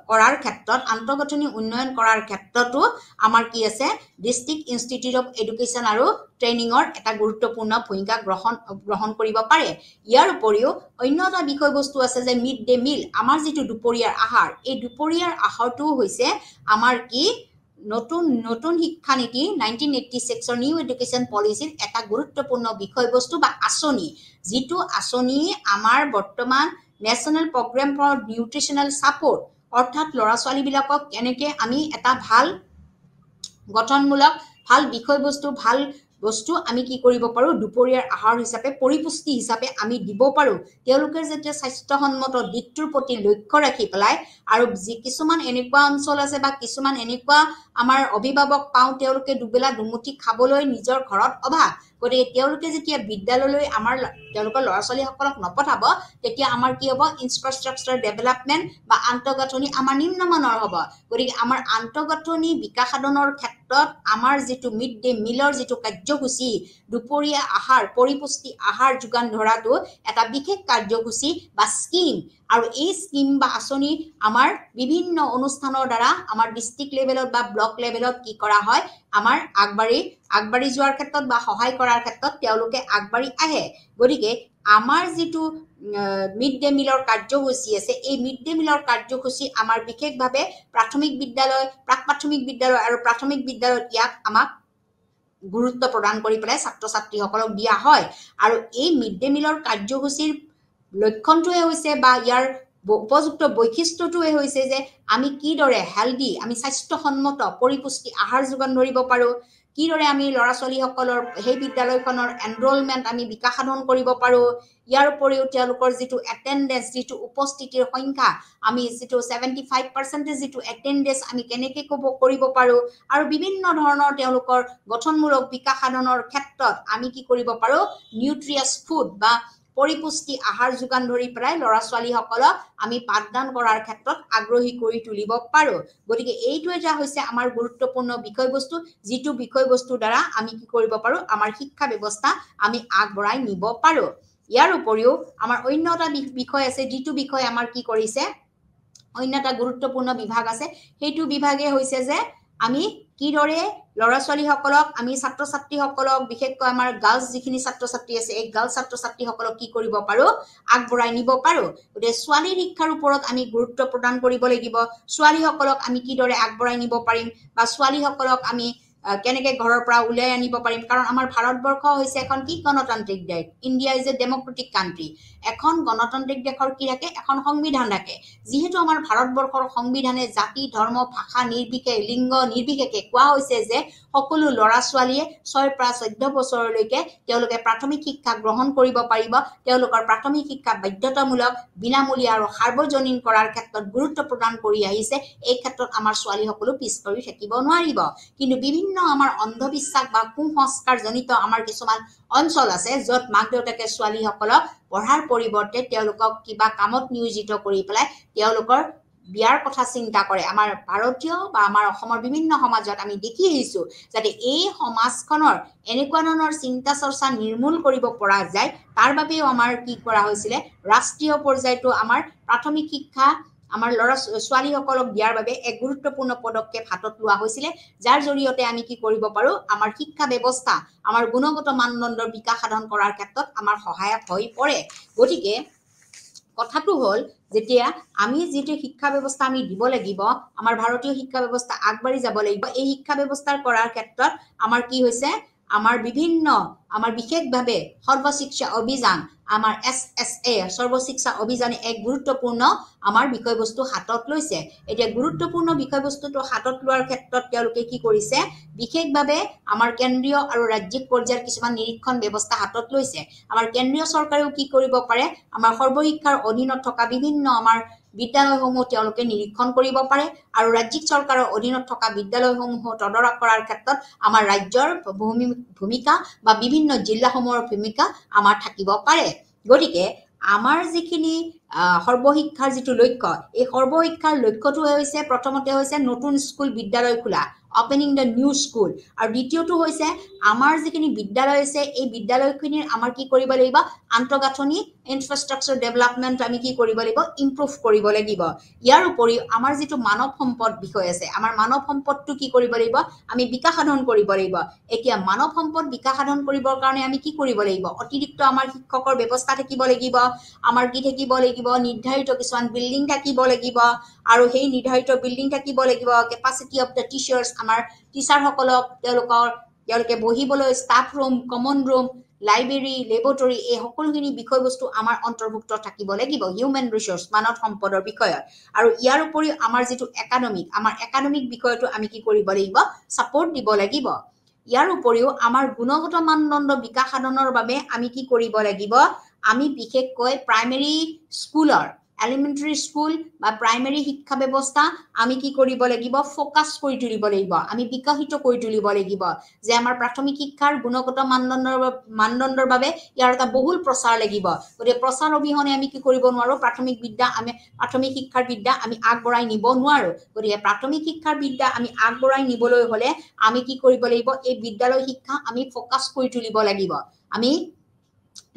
কৰাৰ ক্ষেত্ৰত আন্তঃগাঁথনি উন্নয়ন কৰাৰ ক্ষেত্ৰতো আমাৰ কি আছে ডিষ্ট্ৰিক্ট ইনষ্টিটিউট অফ এডুকেশ্যন আৰু ট্ৰেইনিঙৰ এটা গুৰুত্বপূৰ্ণ ভূমিকা গ্ৰহণ কৰিব পাৰে ইয়াৰ উপৰিও অন্য এটা বিষয়বস্তু আছে যে মিড ডে মিল আমাৰ যিটো দুপৰীয়াৰ আহাৰ এই দুপৰীয়াৰ আহাৰটো হৈছে আমাৰ কি নতুন শিক্ষানীতি 1986ৰ নিউ এডুকেশ্যন পলিচিৰ এটা গুৰুত্বপূৰ্ণ বিষয়বস্তু বা আঁচনি যিটো আঁচনি আমাৰ বৰ্তমান national programme for nutritional support অৰ্থাৎ ল'ৰা ছোৱালীবিলাকক কেনেকৈ আমি এটা ভাল গঠনমূলক ভাল বিষয়বস্তু ভাল বস্তু আমি কি কৰিব পাৰো দুপৰীয়াৰ আহাৰ হিচাপে পৰিপুষ্টি হিচাপে আমি দিব পাৰো তেওঁলোকে যেতিয়া স্বাস্থ্যসন্মত দিশটোৰ প্ৰতি লক্ষ্য ৰাখি পেলাই আৰু যি কিছুমান এনেকুৱা অঞ্চল আছে বা কিছুমান এনেকুৱা আমাৰ অভিভাৱক পাওঁ তেওঁলোকে দুবেলা দুমুঠি খাবলৈ নিজৰ ঘৰত অভাৱ গতিকে তেওঁলোকে যেতিয়া বিদ্যালয়লৈ আমাৰ তেওঁলোকৰ ল'ৰা ছোৱালীসকলক নপঠাব তেতিয়া আমাৰ কি হ'ব ইনফ্ৰাষ্ট্ৰাকচাৰ ডেভেলপমেণ্ট বা আন্তঃগাঁথনি আমাৰ নিম্নমানৰ হ'ব গতিকে আমাৰ আন্তঃগাঁথনি বিকাশ সাধনৰ ক্ষেত্ৰত আমাৰ যিটো মিড ডে মিলৰ যিটো কাৰ্যসূচী দুপৰীয়া আহাৰ পৰিপুষ্টি আহাৰ যোগান ধৰাটো এটা বিশেষ কাৰ্যসূচী বা স্কিম আৰু এই স্কিম বা আঁচনি আমাৰ বিভিন্ন অনুষ্ঠানৰ দ্বাৰা আমাৰ ডিষ্ট্ৰিক্ট লেভেলত বা ব্লক লেভেলত কি কৰা হয় আমাৰ আগবাঢ়ি যোৱাৰ ক্ষেত্ৰত বা সহায় কৰাৰ ক্ষেত্ৰত তেওঁলোকে আগবাঢ়ি আহে গতিকে আমাৰ যিটো মিড ডে মিলৰ কাৰ্যসূচী আছে এই মিড ডে মিলৰ কাৰ্যসূচী আমাৰ বিশেষভাৱে প্ৰাথমিক বিদ্যালয় প্ৰাক প্ৰাথমিক বিদ্যালয় আৰু প্ৰাথমিক বিদ্যালয়ত ইয়াক আমাক গুৰুত্ব প্ৰদান কৰি পেলাই ছাত্ৰ ছাত্ৰীসকলক দিয়া হয় আৰু এই মিড ডে মিলৰ কাৰ্যসূচীৰ লক্ষণটোৱে হৈছে বা ইয়াৰ উপযুক্ত বৈশিষ্ট্যটোৱে হৈছে যে আমি কিদৰে হেল্ডি আমি স্বাস্থ্যসন্মত পৰিপুষ্টি আহাৰ যোগান ধৰিব পাৰোঁ কিদৰে আমি ল'ৰা ছোৱালীসকলৰ সেই বিদ্যালয়খনৰ এনৰলমেণ্ট আমি বিকাশ সাধন কৰিব পাৰোঁ ইয়াৰ উপৰিও তেওঁলোকৰ যিটো এটেণ্ডেঞ্চ যিটো উপস্থিতিৰ সংখ্যা আমি যিটো 75% যিটো এটেণ্ডেঞ্চ আমি কেনেকৈ কৰিব পাৰোঁ আৰু বিভিন্ন ধৰণৰ তেওঁলোকৰ গঠনমূলক বিকাশ সাধনৰ ক্ষেত্ৰত আমি কি কৰিব পাৰোঁ নিউট্ৰিয়াছ ফুড বা পৰিপুষ্টি আহাৰ যোগান ধৰি পেলাই ল'ৰা ছোৱালীসকলক আমি পাঠদান কৰাৰ ক্ষেত্ৰত আগ্ৰহী কৰি তুলিব পাৰোঁ গতিকে এইটো এটা হৈছে আমাৰ গুৰুত্বপূৰ্ণ বিষয়বস্তু যিটো বিষয়বস্তুৰ দ্বাৰা আমি কি কৰিব পাৰোঁ আমাৰ শিক্ষা ব্যৱস্থা আমি আগবঢ়াই নিব পাৰোঁ ইয়াৰ উপৰিও আমাৰ অন্য এটা বিষয় আছে যিটো বিষয় আমাৰ কি কৰিছে অন্য এটা গুৰুত্বপূৰ্ণ বিভাগ আছে সেইটো বিভাগে হৈছে যে আমি কিদৰে ল'ৰা ছোৱালীসকলক আমি ছাত্ৰ ছাত্ৰীসকলক বিশেষকৈ আমাৰ গাৰ্লছ যিখিনি ছাত্ৰ ছাত্ৰী আছে এই গাৰ্লছ ছাত্ৰ ছাত্ৰীসকলক কি কৰিব পাৰোঁ আগবঢ়াই নিব পাৰোঁ গতিকে ছোৱালীৰ শিক্ষাৰ ওপৰত আমি গুৰুত্ব প্ৰদান কৰিব লাগিব ছোৱালীসকলক আমি কিদৰে আগবঢ়াই নিব পাৰিম বা ছোৱালীসকলক আমি কেনেকৈ ঘৰৰ পৰা উলিয়াই আনিব পাৰিম কাৰণ আমাৰ ভাৰতবৰ্ষ হৈছে এখন কি গণতান্ত্ৰিক দেশ India is a democratic country এখন গণতান্ত্ৰিক দেশৰ কি থাকে এখন সংবিধান থাকে যিহেতু আমাৰ ভাৰতবৰ্ষৰ সংবিধানে জাতি ধৰ্ম ভাষা নিৰ্বিশেষে লিংগ নিৰ্বিশেষে কোৱা হৈছে যে সকলো ল'ৰা ছোৱালীয়ে 6 পৰা 14 বছৰলৈকে তেওঁলোকে প্ৰাথমিক শিক্ষা গ্ৰহণ কৰিব পাৰিব তেওঁলোকৰ প্ৰাথমিক শিক্ষা বাধ্যতামূলক বিনামূলীয়া আৰু সাৰ্বজনীন কৰাৰ ক্ষেত্ৰত গুৰুত্ব প্ৰদান কৰি আহিছে এই ক্ষেত্ৰত আমাৰ ছোৱালীসকলো পিছ পৰি থাকিব নোৱাৰিব কিন্তু বিভিন্ন আমাৰ অন্ধবিশ্বাস বা কুসংস্কাৰজনিত আমাৰ কিছুমান অঞ্চল আছে য'ত মাক দেউতাকে ছোৱালীসকলক পঢ়াৰ পৰিৱৰ্তে তেওঁলোকক কিবা কামত নিয়োজিত কৰি পেলাই তেওঁলোকৰ বিয়াৰ কথা চিন্তা কৰে আমাৰ ভাৰতীয় বা আমাৰ অসমৰ বিভিন্ন সমাজত আমি দেখি আহিছোঁ যাতে এই সমাজখনৰ এনেকুৱা ধৰণৰ চিন্তা চৰ্চা নিৰ্মূল কৰিব পৰা যায় তাৰ বাবেও আমাৰ কি কৰা হৈছিলে ৰাষ্ট্ৰীয় পৰ্যায়তো আমাৰ প্ৰাথমিক শিক্ষা আমাৰ ল'ৰা ছোৱালীসকলক দিয়াৰ বাবে এক গুৰুত্বপূৰ্ণ পদক্ষেপ হাতত লোৱা হৈছিলে যাৰ জৰিয়তে আমি কি কৰিব পাৰোঁ আমাৰ শিক্ষা ব্যৱস্থা আমাৰ গুণগত মানদণ্ডৰ বিকাশ সাধন কৰাৰ ক্ষেত্ৰত আমাৰ সহায়ক হৈ পৰে গতিকে কথাটো হ'ল যেতিয়া আমি যিটো শিক্ষা ব্যৱস্থা আমি দিব লাগিব আমাৰ ভাৰতীয় শিক্ষা ব্যৱস্থা আগবাঢ়ি যাব লাগিব এই শিক্ষা ব্যৱস্থাৰ কৰাৰ ক্ষেত্ৰত আমাৰ কি হৈছে আমাৰ বিভিন্ন আমাৰ বিশেষভাৱে সৰ্বশিক্ষা অভিযান আমাৰ SSA সৰ্বশিক্ষা অভিযানে এক গুৰুত্বপূৰ্ণ আমাৰ বিষয়বস্তু হাতত লৈছে এতিয়া গুৰুত্বপূৰ্ণ বিষয়বস্তুটো হাতত লোৱাৰ ক্ষেত্ৰত তেওঁলোকে কি কৰিছে বিশেষভাৱে আমাৰ কেন্দ্ৰীয় আৰু ৰাজ্যিক পৰ্যায়ৰ কিছুমান নিৰীক্ষণ ব্যৱস্থা হাতত লৈছে আমাৰ কেন্দ্ৰীয় চৰকাৰেও কি কৰিব পাৰে আমাৰ সৰ্বশিক্ষাৰ অধীনত থকা বিভিন্ন আমাৰ বিদ্যালয়সমূহ তেওঁলোকে নিৰীক্ষণ কৰিব পাৰে আৰু ৰাজ্যিক চৰকাৰৰ অধীনত থকা বিদ্যালয়সমূহ তদাৰক কৰাৰ ক্ষেত্ৰত আমাৰ ৰাজ্যৰ ভূমিকা বা বিভিন্ন জিলাসমূহৰ ভূমিকা আমাৰ থাকিব পাৰে গতিকে আমাৰ যিখিনি সৰ্বশিক্ষাৰ যিটো লক্ষ্য এই সৰ্বশিক্ষাৰ লক্ষ্যটো হৈছে প্ৰথমতে হৈছে নতুন স্কুল বিদ্যালয় খোলা opening the new school আৰু দ্বিতীয়টো হৈছে আমাৰ যিখিনি বিদ্যালয় আছে এই বিদ্যালয়খিনিৰ আমাৰ কি কৰিব লাগিব আন্তঃগাঁথনি ইনফ্ৰাষ্ট্ৰাকচাৰ ডেভেলপমেণ্ট আমি কি কৰিব লাগিব ইমপ্ৰুভ কৰিব লাগিব ইয়াৰ উপৰিও আমাৰ যিটো মানৱ সম্পদ বিষয় আছে আমাৰ মানৱ সম্পদটো কি কৰিব লাগিব আমি বিকাশ সাধন কৰিব লাগিব এতিয়া মানৱ সম্পদ বিকাশ সাধন কৰিবৰ কাৰণে আমি কি কৰিব লাগিব অতিৰিক্ত আমাৰ শিক্ষকৰ ব্যৱস্থা থাকিব লাগিব আমাৰ কি থাকিব লাগিব নিৰ্ধাৰিত কিছুমান বিল্ডিং থাকিব লাগিব আৰু সেই নিৰ্ধাৰিত বিল্ডিং থাকিব লাগিব কেপাচিটি অফ দ্য টিচাৰ্ছ আমাৰ টিচাৰসকলক তেওঁলোকে বহিবলৈ staff room common room library laboratory এই সকলোখিনি বিষয়বস্তু আমাৰ অন্তৰ্ভুক্ত থাকিব লাগিব হিউমেন ৰিচোৰ্চ মানৱ সম্পদৰ বিষয়ত আৰু ইয়াৰ উপৰিও আমাৰ যিটো একাডেমিক বিষয়টো আমি কি কৰিব লাগিব ছাপোৰ্ট দিব লাগিব ইয়াৰ উপৰিও আমাৰ গুণগত মানদণ্ড বিকাশ সাধনৰ বাবে আমি কি কৰিব লাগিব আমি বিশেষকৈ প্ৰাইমেৰী স্কুলৰ এলিমেণ্টাৰী স্কুল বা প্ৰাইমেৰী শিক্ষা ব্যৱস্থা আমি কি কৰিব লাগিব ফোকাস কৰি তুলিব লাগিব আমি বিকশিত কৰি তুলিব লাগিব যে আমাৰ প্ৰাথমিক শিক্ষাৰ গুণগত মানদণ্ডৰ বাবে ইয়াৰ এটা বহুল প্ৰচাৰ লাগিব গতিকে প্ৰচাৰ অবিহনে আমি কি কৰিব নোৱাৰো প্ৰাথমিক শিক্ষাৰ বিদ্যা আমি আগবঢ়াই নিব নোৱাৰো গতিকে প্ৰাথমিক শিক্ষাৰ বিদ্যা আমি আগবঢ়াই নিবলৈ হলে আমি কি কৰিব লাগিব এই বিদ্যালয় শিক্ষা আমি ফোকাস কৰি তুলিব লাগিব আমি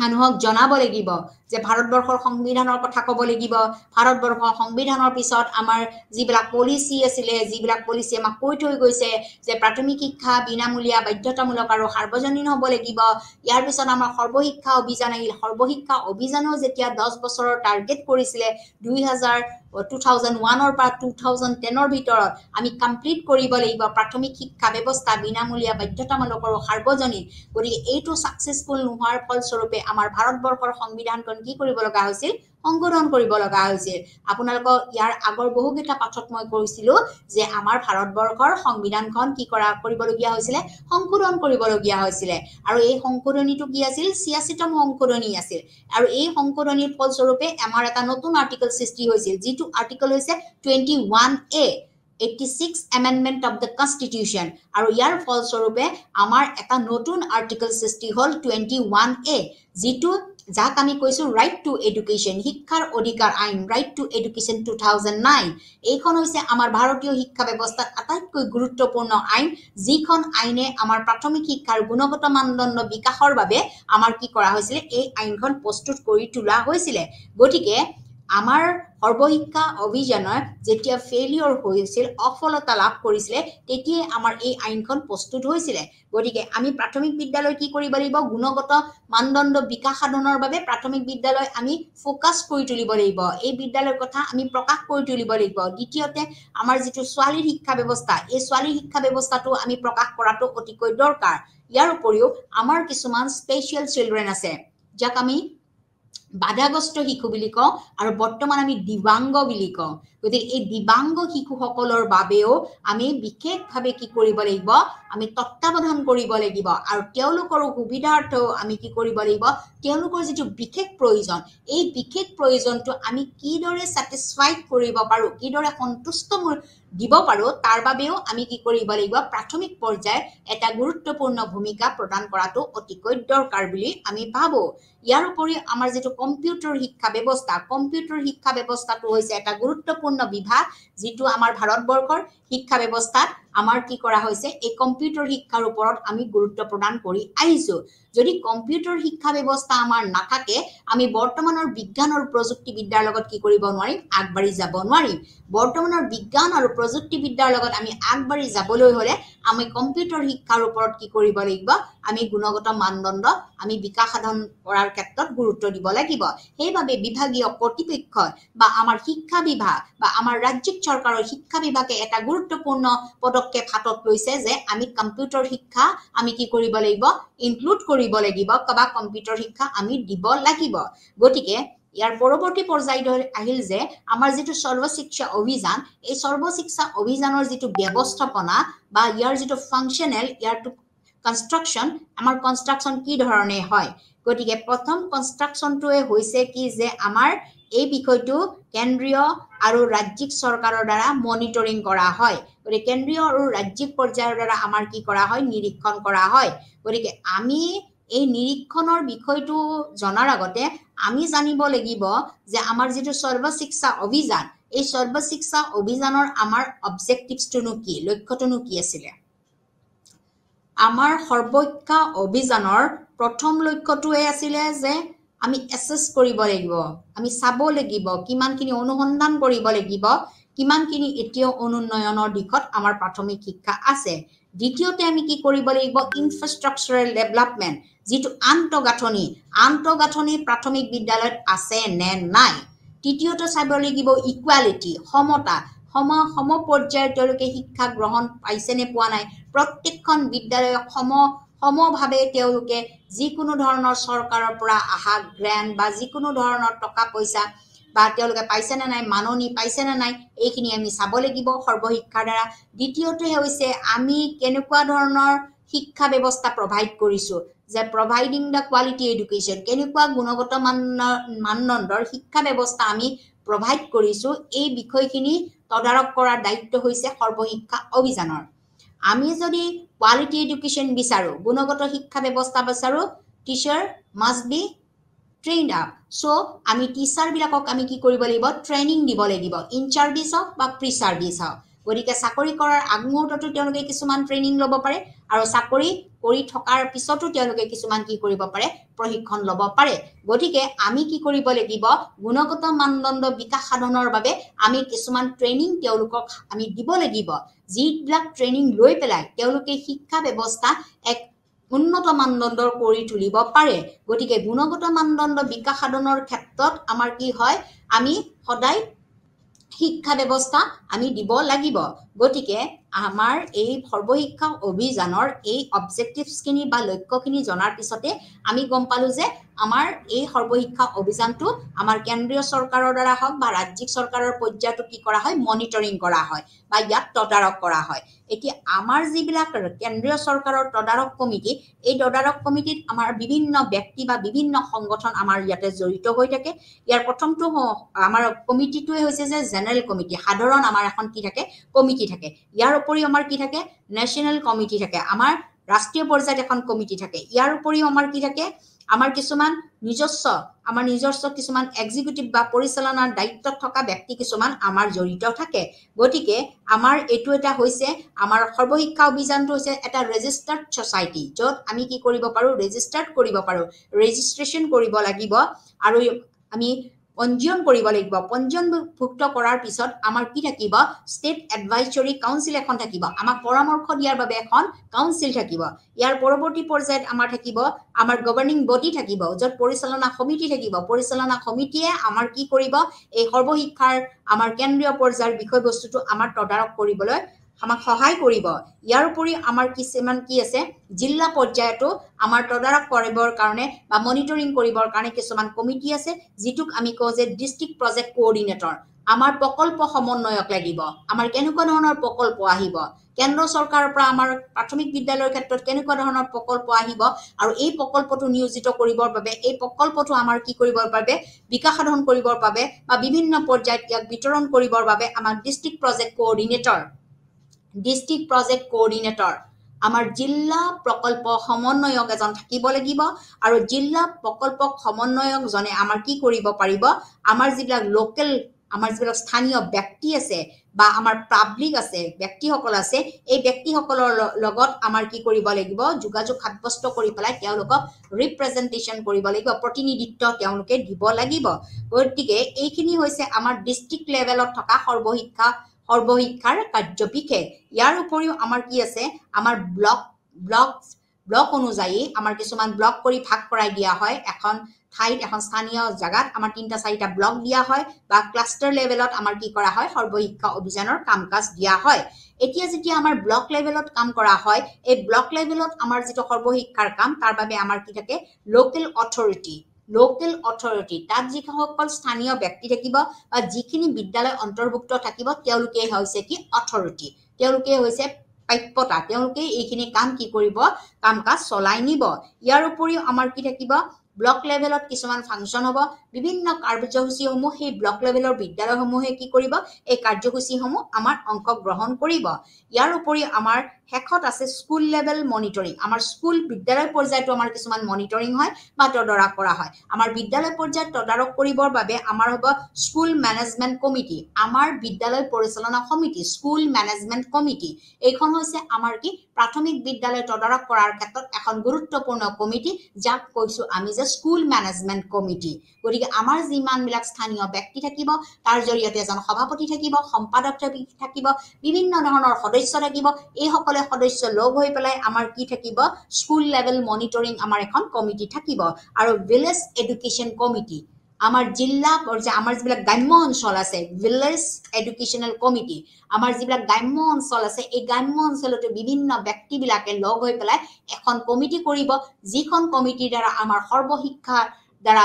মানুহক জনাব লাগিব যে ভাৰতবৰ্ষৰ সংবিধানৰ কথা ক'ব লাগিব ভাৰতবৰ্ষৰ সংবিধানৰ পিছত আমাৰ যিবিলাক পলিচি আছিলে যিবিলাক পলিচি আমাক কৈ থৈ গৈছে যে প্ৰাথমিক শিক্ষা বিনামূলীয়া বাধ্যতামূলক আৰু সাৰ্বজনীন হ'ব লাগিব ইয়াৰ পিছত আমাৰ সৰ্বশিক্ষা অভিযান আহিল সৰ্বশিক্ষা অভিযানেও যেতিয়া 10 বছৰৰ টাৰ্গেট কৰিছিলে 2001 পৰা 2010 ভিতৰত আমি কমপ্লিট কৰিব লাগিব প্ৰাথমিক শিক্ষা ব্যৱস্থা বিনামূলীয়া বাধ্যতামূলক আৰু সাৰ্বজনীন গতিকে এইটো সাকসেসফুল নোহোৱাৰ ফলস্বৰূপে আমাৰ ভাৰতবৰ্ষৰ সংবিধানখন কি কৰিব লগা হৈছিল সংশোধন কৰিব লগা হৈছিল আপোনালোকৰ ইয়াৰ আগৰ বহুকেইটা পাঠত মই কৈছিলো যে আমাৰ ভাৰতবৰ্ষৰ সংবিধানখন কি কৰিবলগীয়া হৈছিল সংশোধন কৰিবলগীয়া হৈছিল আৰু এই সংশোধনীটো কি আছিল 86তম সংশোধনী আছিল আৰু এই সংশোধনীৰ ফলস্বৰূপে আমাৰ এটা নতুন আৰ্টিকেল সৃষ্টি হৈছিল যেটো আৰ্টিকেল হৈছে 21A 86th amendment of the constitution আৰু ইয়াৰ ফলস্বৰূপে আমাৰ এটা নতুন আৰ্টিকেল সৃষ্টি হল 21A যেটো যাক আমি কৈছো ৰাইট টু এডুকেশ্যন শিক্ষাৰ অধিকাৰ আইন ৰাইট টু এডুকেশ্যন 2009 এইখন হৈছে আমাৰ ভাৰতীয় শিক্ষা ব্যৱস্থাৰ আটাইতকৈ গুৰুত্বপূৰ্ণ আইন যিখন আইনে আমাৰ প্ৰাথমিক শিক্ষাৰ গুণগত মানদণ্ড বিকাশৰ বাবে আমাৰ কি কৰা হৈছিল এই আইনখন প্ৰস্তুত কৰি তোলা হৈছিল গতিকে আমাৰ সৰ্বশিক্ষা অভিযানৰ যেতিয়া ফেইলিয়ৰ হৈছিল অফলতা লাভ কৰিছিল তেতিয়া আমাৰ এই আইনখন প্ৰস্তুত হৈছিল গতিকে আমি প্ৰাথমিক বিদ্যালয় কি কৰিব লাগিব গুণগত মানদণ্ড বিকাশ সাধনৰ বাবে প্ৰাথমিক বিদ্যালয় আমি ফোকাস কৰি তুলিব লাগিব এই বিদ্যালয়ৰ কথা আমি প্ৰকাশ কৰি তুলিব লাগিব দ্বিতীয়তে আমাৰ যেটো ছোৱালীৰ শিক্ষা ব্যৱস্থা এই ছোৱালীৰ শিক্ষা ব্যৱস্থাটো আমি প্ৰকাশ কৰাটো অতিকৈ দৰকাৰ ইয়াৰ উপৰিও আমাৰ কিছুমান স্পেশাল চিলড্ৰেন আছে যাক আমি বাধাগ্ৰস্ত শিশু বুলি কওঁ আৰু বৰ্তমান আমি দিবাংগ বুলি কওঁ গতিকে এই দিবাংগ শিশুসকলৰ বাবেও আমি বিশেষভাৱে কি কৰিব লাগিব আমি তত্ত্বাৱধান কৰিব লাগিব আৰু তেওঁলোকৰ সুবিধাৰ্থ আমি কি কৰিব লাগিব তেওঁলোকৰ যেটো বিশেষ প্ৰয়োজন এই বিশেষ প্ৰয়োজনটো আমি কিদৰে স্যাটিসফাইড কৰিব পাৰো কিদৰে সন্তুষ্ট দিব পাৰো তাৰ বাবেও আমি কি কৰিব লাগিব প্ৰাথমিক পৰ্যায়ত এটা গুৰুত্বপূৰ্ণ ভূমিকা প্ৰদান কৰাটো অতিকৈ দৰকাৰ বুলি আমি ভাবো ইয়াৰ উপৰি আমাৰ যেটো কম্পিউটাৰ শিক্ষা ব্যৱস্থাটো হৈছে এটা গুৰুত্বপূৰ্ণ বিভাগ যেটো আমাৰ ভাৰতবৰ্ষৰ শিক্ষা ব্যৱস্থাত আমাৰ কি কৰা হৈছে এই কম্পিউটাৰ শিক্ষাৰ ওপৰত আমি গুৰুত্ব প্ৰদান কৰি আহিছো যদি কম্পিউটাৰ শিক্ষা ব্যৱস্থা আমাৰ নাথাকে আমি বৰ্তমানৰ বিজ্ঞান আৰু প্ৰযুক্তিবিদ্যাৰ লগত কি কৰিব নোৱাৰিম আগবাঢ়ি যাব নোৱাৰিম বৰ্তমানৰ বিজ্ঞান আৰু প্ৰযুক্তিবিদ্যাৰ লগত আমি আগবাঢ়ি যাবলৈ হলে আমি কম্পিউটাৰ শিক্ষাৰ ওপৰত কি কৰিব লাগিব আমি গুণগত মানদণ্ড আমি বিকাশ সাধন কৰাৰ ক্ষেত্ৰত গুৰুত্ব দিব লাগিব সেইভাবে বিভাগীয় কৰ্তৃপক্ষ বা আমাৰ শিক্ষা বিভাগ বা আমাৰ ৰাজ্যিক চৰকাৰৰ শিক্ষা বিভাগে এটা গুৰুত্বপূৰ্ণ পদক্ষেপ হাতত লৈছে যে আমি কম্পিউটাৰ শিক্ষা আমি কি কৰিব লাগিব ইনক্লুড কৰিব লাগিব বা কম্পিউটাৰ শিক্ষা আমি দিব লাগিব গতিকে ইয়াৰ পৰৱৰ্তী পৰ্যায়ত আহিল যে আমাৰ যেটো সৰ্বশিক্ষা অভিযান এই সৰ্বশিক্ষা অভিযানৰ যেটো ব্যৱস্থাপনা বা ইয়াৰ যেটো ফাংশনাল ইয়াৰ কনস্ট্ৰাকশন আমাৰ কনস্ট্ৰাকশন কি ধৰণে হয় গতিকে প্ৰথম কনস্ট্ৰাকশনটোৱে হৈছে কি যে আমাৰ এই বিষয়টো কেন্দ্ৰীয় আৰু ৰাজ্যিক চৰকাৰৰ দ্বাৰা মনিটৰিং কৰা হয় গতিকে কেন্দ্ৰীয় আৰু ৰাজ্যিক পৰ্যায়ৰ দ্বাৰা আমাৰ কি কৰা হয় নিৰীক্ষণ কৰা হয় গতিকে আমি এই নিৰীক্ষণৰ বিষয়টো জনাৰ আগতে আমি জানিব লাগিব যে আমাৰ যেটো সৰ্বশিক্ষা অভিযান এই সৰ্বশিক্ষা অভিযানৰ আমাৰ অবজেক্টিভছটো কি লক্ষ্যটো কি আছিল আমাৰ সৰ্বশিক্ষা অভিযানৰ প্ৰথম লক্ষ্যটোৱে আছিল যে আমি এসেস কৰিব লাগিব আমি চাব লাগিব কিমানখিনি অনুসন্ধান কৰিব লাগিব কিমানখিনি এতিয়াও অনুন্নয়নৰ দিশত আমাৰ প্ৰাথমিক শিক্ষা আছে দ্বিতীয়তে আমি কি কৰিব লাগিব ইনফ্ৰাষ্ট্ৰাকচাৰেল ডেভেলপমেন্ট যেটো আন্তঃগাঁথনি প্ৰাথমিক বিদ্যালয়ত আছে নে নাই তৃতীয়তে চাব লাগিব ইকুৱালিটি সমতা সম পৰ্যায়ৰ তেওঁলোকে শিক্ষা গ্ৰহণ পাইছে নে পোৱা নাই প্ৰত্যেকখন বিদ্যালয় সমভাৱে তেওঁলোকে যিকোনো ধৰণৰ চৰকাৰৰ পৰা আহা গ্ৰান্ট বা যিকোনো ধৰণৰ টকা পইচা বা তেওঁলোকে পাইছে না নাই মাননি পাইছে না নাই এইখিনি আমি চাব লাগিব সৰ্বশিক্ষাৰ দ্বাৰা দ্বিতীয়তে হৈছে আমি কেনেকুৱা ধৰণৰ শিক্ষা ব্যৱস্থা প্ৰভাইড কৰিছো যে প্ৰভাইডিং দ্য কোৱালিটি এডুকেশ্যন কেনেকুৱা গুণগত মানদণ্ডৰ শিক্ষা ব্যৱস্থা আমি প্ৰভাইড কৰিছো এই বিষয়খিনি তদাৰক কৰাৰ দায়িত্ব হৈছে সৰ্বশিক্ষা অভিযানৰ আমি যদি কোৱালিটি এডুকেশ্যন বিচাৰো গুণগত শিক্ষা ব্যৱস্থা বিচাৰো teacher must B trained up so আমি টিচাৰ বিলাকক আমি কি কৰিব লাগিব ট্ৰেইনিং দিব লাগিব ইন চাৰ্ভিস অফ বা প্ৰি চাৰ্ভিস অফ গতিকে চাকৰি কৰাৰ আগমুহূৰ্ততো তেওঁলোকে কিছুমান ট্ৰেইনিং ল'ব পাৰে আৰু চাকৰি কৰি থকাৰ পিছতো তেওঁলোকে কিছুমান কি কৰিব পাৰে প্ৰশিক্ষণ ল'ব পাৰে গতিকে আমি কি কৰিব লাগিব গুণগত মানদণ্ড বিকাশ সাধনৰ বাবে আমি কিছুমান ট্ৰেইনিং তেওঁলোকক আমি দিব লাগিব যিবিলাক ট্ৰেইনিং লৈ পেলাই তেওঁলোকে শিক্ষা ব্যৱস্থা এক উন্নত মানদণ্ডৰ কৰি তুলিব পাৰে গতিকে গুণগত মানদণ্ড বিকাশ সাধনৰ ক্ষেত্ৰত আমাৰ কি হয় আমি সদায় শিক্ষা ব্যৱস্থা আমি দিব লাগিব গতিকে আমাৰ এই সৰ্বশিক্ষা অভিযানৰ এই অবজেক্টিভছখিনি বা লক্ষ্যখিনি জনাৰ পিছতে আমি গম পালো যে আমাৰ এই সৰ্বশিক্ষা অভিযানটো আমাৰ কেন্দ্ৰীয় চৰকাৰৰ দ্বাৰা হওক বা ৰাজ্যিক চৰকাৰৰ পৰ্যায়তো কি কৰা হয় মনিটৰিং কৰা হয় বা ইয়াত তদাৰক কৰা হয় এতিয়া আমাৰ যিবিলাক কেন্দ্ৰীয় চৰকাৰৰ তদাৰক কমিটি এই তদাৰক কমিটিত আমাৰ বিভিন্ন ব্যক্তি বা বিভিন্ন সংগঠন আমাৰ ইয়াতে জড়িত হৈ থাকে ইয়াৰ প্ৰথমটো আমাৰ কমিটিটোৱে হৈছে যে জেনেৰেল কমিটি সাধাৰণ আমাৰ এখন কি থাকে কমিটি থাকে ইয়াৰ উপৰিও আমাৰ কি থাকে নেশ্যনেল কমিটি থাকে আমাৰ ৰাষ্ট্ৰীয় পৰ্যায়ত এখন কমিটি থাকে ইয়াৰ উপৰিও আমাৰ কি থাকে আমাৰ কিছুমান নিজস্ব কিছুমান এক্সিকিউটিভ বা পৰিচালনাৰ দায়িত্বত থকা ব্যক্তি কিছুমান আমাৰ জড়িত থাকে গতিকে আমাৰ এইটো এটা হৈছে আমাৰ সৰ্বশিক্ষা অভিযানটো হৈছে এটা ৰেজিষ্টাৰ্ড সোসাইটি য'ত আমি কি কৰিব পাৰো ৰেজিষ্টাৰ্ড কৰিব পাৰো ৰেজিষ্ট্ৰেচন কৰিব লাগিব আৰু আমি পঞ্জীয়ন কৰিব লাগিব পঞ্জীয়নভুক্ত কৰাৰ পিছত আমাৰ কি থাকিব ষ্টেট এডভাইজৰী কাউন্সিল এখন থাকিব আমাক পৰামৰ্শ দিয়াৰ বাবে এখন কাউন্সিল থাকিব ইয়াৰ পৰৱৰ্তী পৰ্যায়ত আমাৰ থাকিব আমাৰ গভৰ্নিং বডি থাকিব য'ত পৰিচালনা সমিতি থাকিব পৰিচালনা সমিতিয়ে আমাৰ কি কৰিব এই সৰ্বশিক্ষাৰ আমাৰ কেন্দ্ৰীয় পৰ্যায়ৰ বিষয়বস্তুটো আমাৰ তদাৰক কৰিবলৈ আমাক সহায় কৰিব ইয়াৰ উপৰি আমাৰ কিছুমান কি আছে জিলা পৰ্যায়তো আমাৰ তদাৰক কৰিবৰ কাৰণে বা মনিটৰিং কৰিবৰ কাৰণে কিছুমান কমিটি আছে যিটোক আমি কওঁ যে ডিস্ট্ৰিক্ট প্ৰজেক্ট কোঅৰ্ডিনেটৰ আমাৰ প্ৰকল্প সমন্বয়ক লাগিব আমাৰ কেনেকুৱা ধৰণৰ প্ৰকল্প আহিব কেন্দ্ৰ চৰকাৰৰ পৰা আমাৰ প্ৰাথমিক বিদ্যালয়ৰ ক্ষেত্ৰত কেনেকুৱা ধৰণৰ প্ৰকল্প আহিব আৰু এই প্ৰকল্পটো নিয়োজিত কৰিবৰ বাবে এই প্ৰকল্পটো আমাৰ কি কৰিবৰ বাবে বিকাশ সাধন কৰিবৰ বাবে বা বিভিন্ন পৰ্যায়ত ইয়াক বিতৰণ কৰিবৰ বাবে আমাৰ ডিস্ট্ৰিক্ট প্ৰজেক্ট কোঅৰ্ডিনেটৰ আমাৰ জিলা প্ৰকল্প সমন্বয়ক এজন থাকিব লাগিব আৰু জিলা প্ৰকল্প সমন্বয়কজনে আমাৰ কি কৰিব পাৰিব আমাৰ যিবিলাক লোকেল আমাৰ যিবিলাক স্থানীয় ব্যক্তি আছে বা আমাৰ পাব্লিক আছে ব্যক্তিসকল আছে এই ব্যক্তিসকলৰ লগত আমাৰ কি কৰিব লাগিব যোগাযোগ সাব্যস্ত কৰি পেলাই তেওঁলোকক ৰিপ্ৰেজেন্টেশন কৰিব লাগিব প্ৰতিনিধিত্ব তেওঁলোকে দিব লাগিব গতিকে এইখিনি হৈছে আমাৰ ডিস্ট্ৰিক্ট লেভেলত থকা সৰ্বশিক্ষাৰ কাৰ্যবিশেষ ইয়াৰ উপৰিও আমাৰ কি আছে আমাৰ ব্লক অনুযায়ী আমাৰ কিছুমান ব্লক কৰি ভাগ কৰাই দিয়া হয় এখন ঠাইত এখন স্থানীয় জায়গাত আমাৰ 3-4টা ব্লক দিয়া হয় বা ক্লাষ্টাৰ লেভেলত আমাৰ কি কৰা হয় সৰ্বশিক্ষা অভিযানৰ কামকাজ দিয়া হয় এতিয়া যেতিয়া আমাৰ ব্লক লেভেলত কাম কৰা হয় এই ব্লক লেভেলত আমাৰ যেটো সৰ্বশিক্ষাৰ কাম তাৰ বাবে আমাৰ কি থাকে লোকেল অথৰিটি তাত যিসকল স্থানীয় ব্যক্তি থাকিব বা যিখিনি বিদ্যালয় অন্তৰ্ভুক্ত থাকিব তেওঁলোকে হৈছে কি অথৰিটি তেওঁলোকে হৈছে প্ৰাপ্যতা তেওঁলোকে এইখিনি কাম কি কৰিব কামকাজ চলাই নিব ইয়াৰ উপৰিও আমাৰ কি থাকিব ব্লক লেভেলত কিছুমান ফাংচন হ'ব বিভিন্ন কাৰ্যসূচীসমূহ সেই ব্লক লেভেলৰ বিদ্যালয়সমূহে কি কৰিব এই কাৰ্যসূচীসমূহ আমাৰ অংশগ্ৰহণ কৰিব ইয়াৰ উপৰিও আমাৰ হেকত আছে স্কুল লেভেল মনিটৰিং আমাৰ স্কুল বিদ্যালয় পৰ্যায়তো আমাৰ কিছুমান মনিটৰিং হয় বা তদাৰক কৰা হয় আমাৰ বিদ্যালয় পৰ্যায়ত তদাৰক কৰিবৰ বাবে আমাৰ হ'ব স্কুল মেনেজমেন্ট কমিটি আমাৰ বিদ্যালয় পৰিচালনা সমিতি স্কুল মেনেজমেন্ট কমিটি এইখন হৈছে আমাৰ কি প্ৰাথমিক বিদ্যালয় তদাৰক কৰাৰ ক্ষেত্ৰত এখন গুৰুত্বপূৰ্ণ কমিটি যাক কৈছো আমি যে স্কুল মেনেজমেন্ট কমিটি গতিকে আমাৰ যিমানবিলাক স্থানীয় ব্যক্তি থাকিব তাৰ জৰিয়তে এজন সভাপতি থাকিব সম্পাদক থাকিব বিভিন্ন ধৰণৰ সদস্য থাকিব এই সকলে সদস্য লগ হৈ পেলাই আমাৰ কি থাকিব স্কুল লেভেল মনিটৰিং আমাৰ এখন কমিটি থাকিব আৰু ভিলেজ এডুকেশ্যন কমিটি আমাৰ জিলা পৰ্যায় আমাৰ যিবিলাক গ্ৰাম্য অঞ্চল আছে ভিলেজ এডুকেশ্যনাল কমিটি আমাৰ যিবিলাক গ্ৰাম্য অঞ্চল আছে এই গ্ৰাম্য অঞ্চলতে বিভিন্ন ব্যক্তিবিলাকে লগ হৈ পেলাই এখন কমিটি কৰিব যিখন কমিটিৰ দ্বাৰা আমাৰ সৰ্বশিক্ষাৰ দ্বাৰা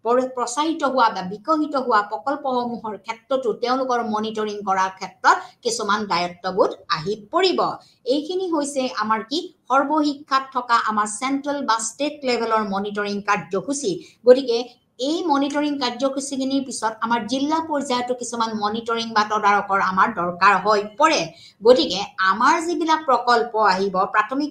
প্ৰচাৰিত হোৱা বা বিকশিত হোৱা প্ৰকল্পসমূহৰ ক্ষেত্ৰতো তেওঁলোকৰ মনিটৰিং কৰাৰ ক্ষেত্ৰত কিছুমান দায়িত্ববোধ আহি পৰিব এইখিনি হৈছে আমাৰ কি সৰ্বশিক্ষাত থকা আমাৰ চেন্ট্ৰেল বা ষ্টেট লেভেলৰ মনিটৰিং কাৰ্যসূচী গতিকে এই মনিটৰিং কাৰ্যসূচীখিনিৰ পিছত আমাৰ জিলা পৰ্যায়তো কিছুমান মনিটৰিং বা তদাৰকৰ আমাৰ দৰকাৰ হৈ পৰে গতিকে আমাৰ যিবিলাক প্ৰকল্প আহিব প্ৰাথমিক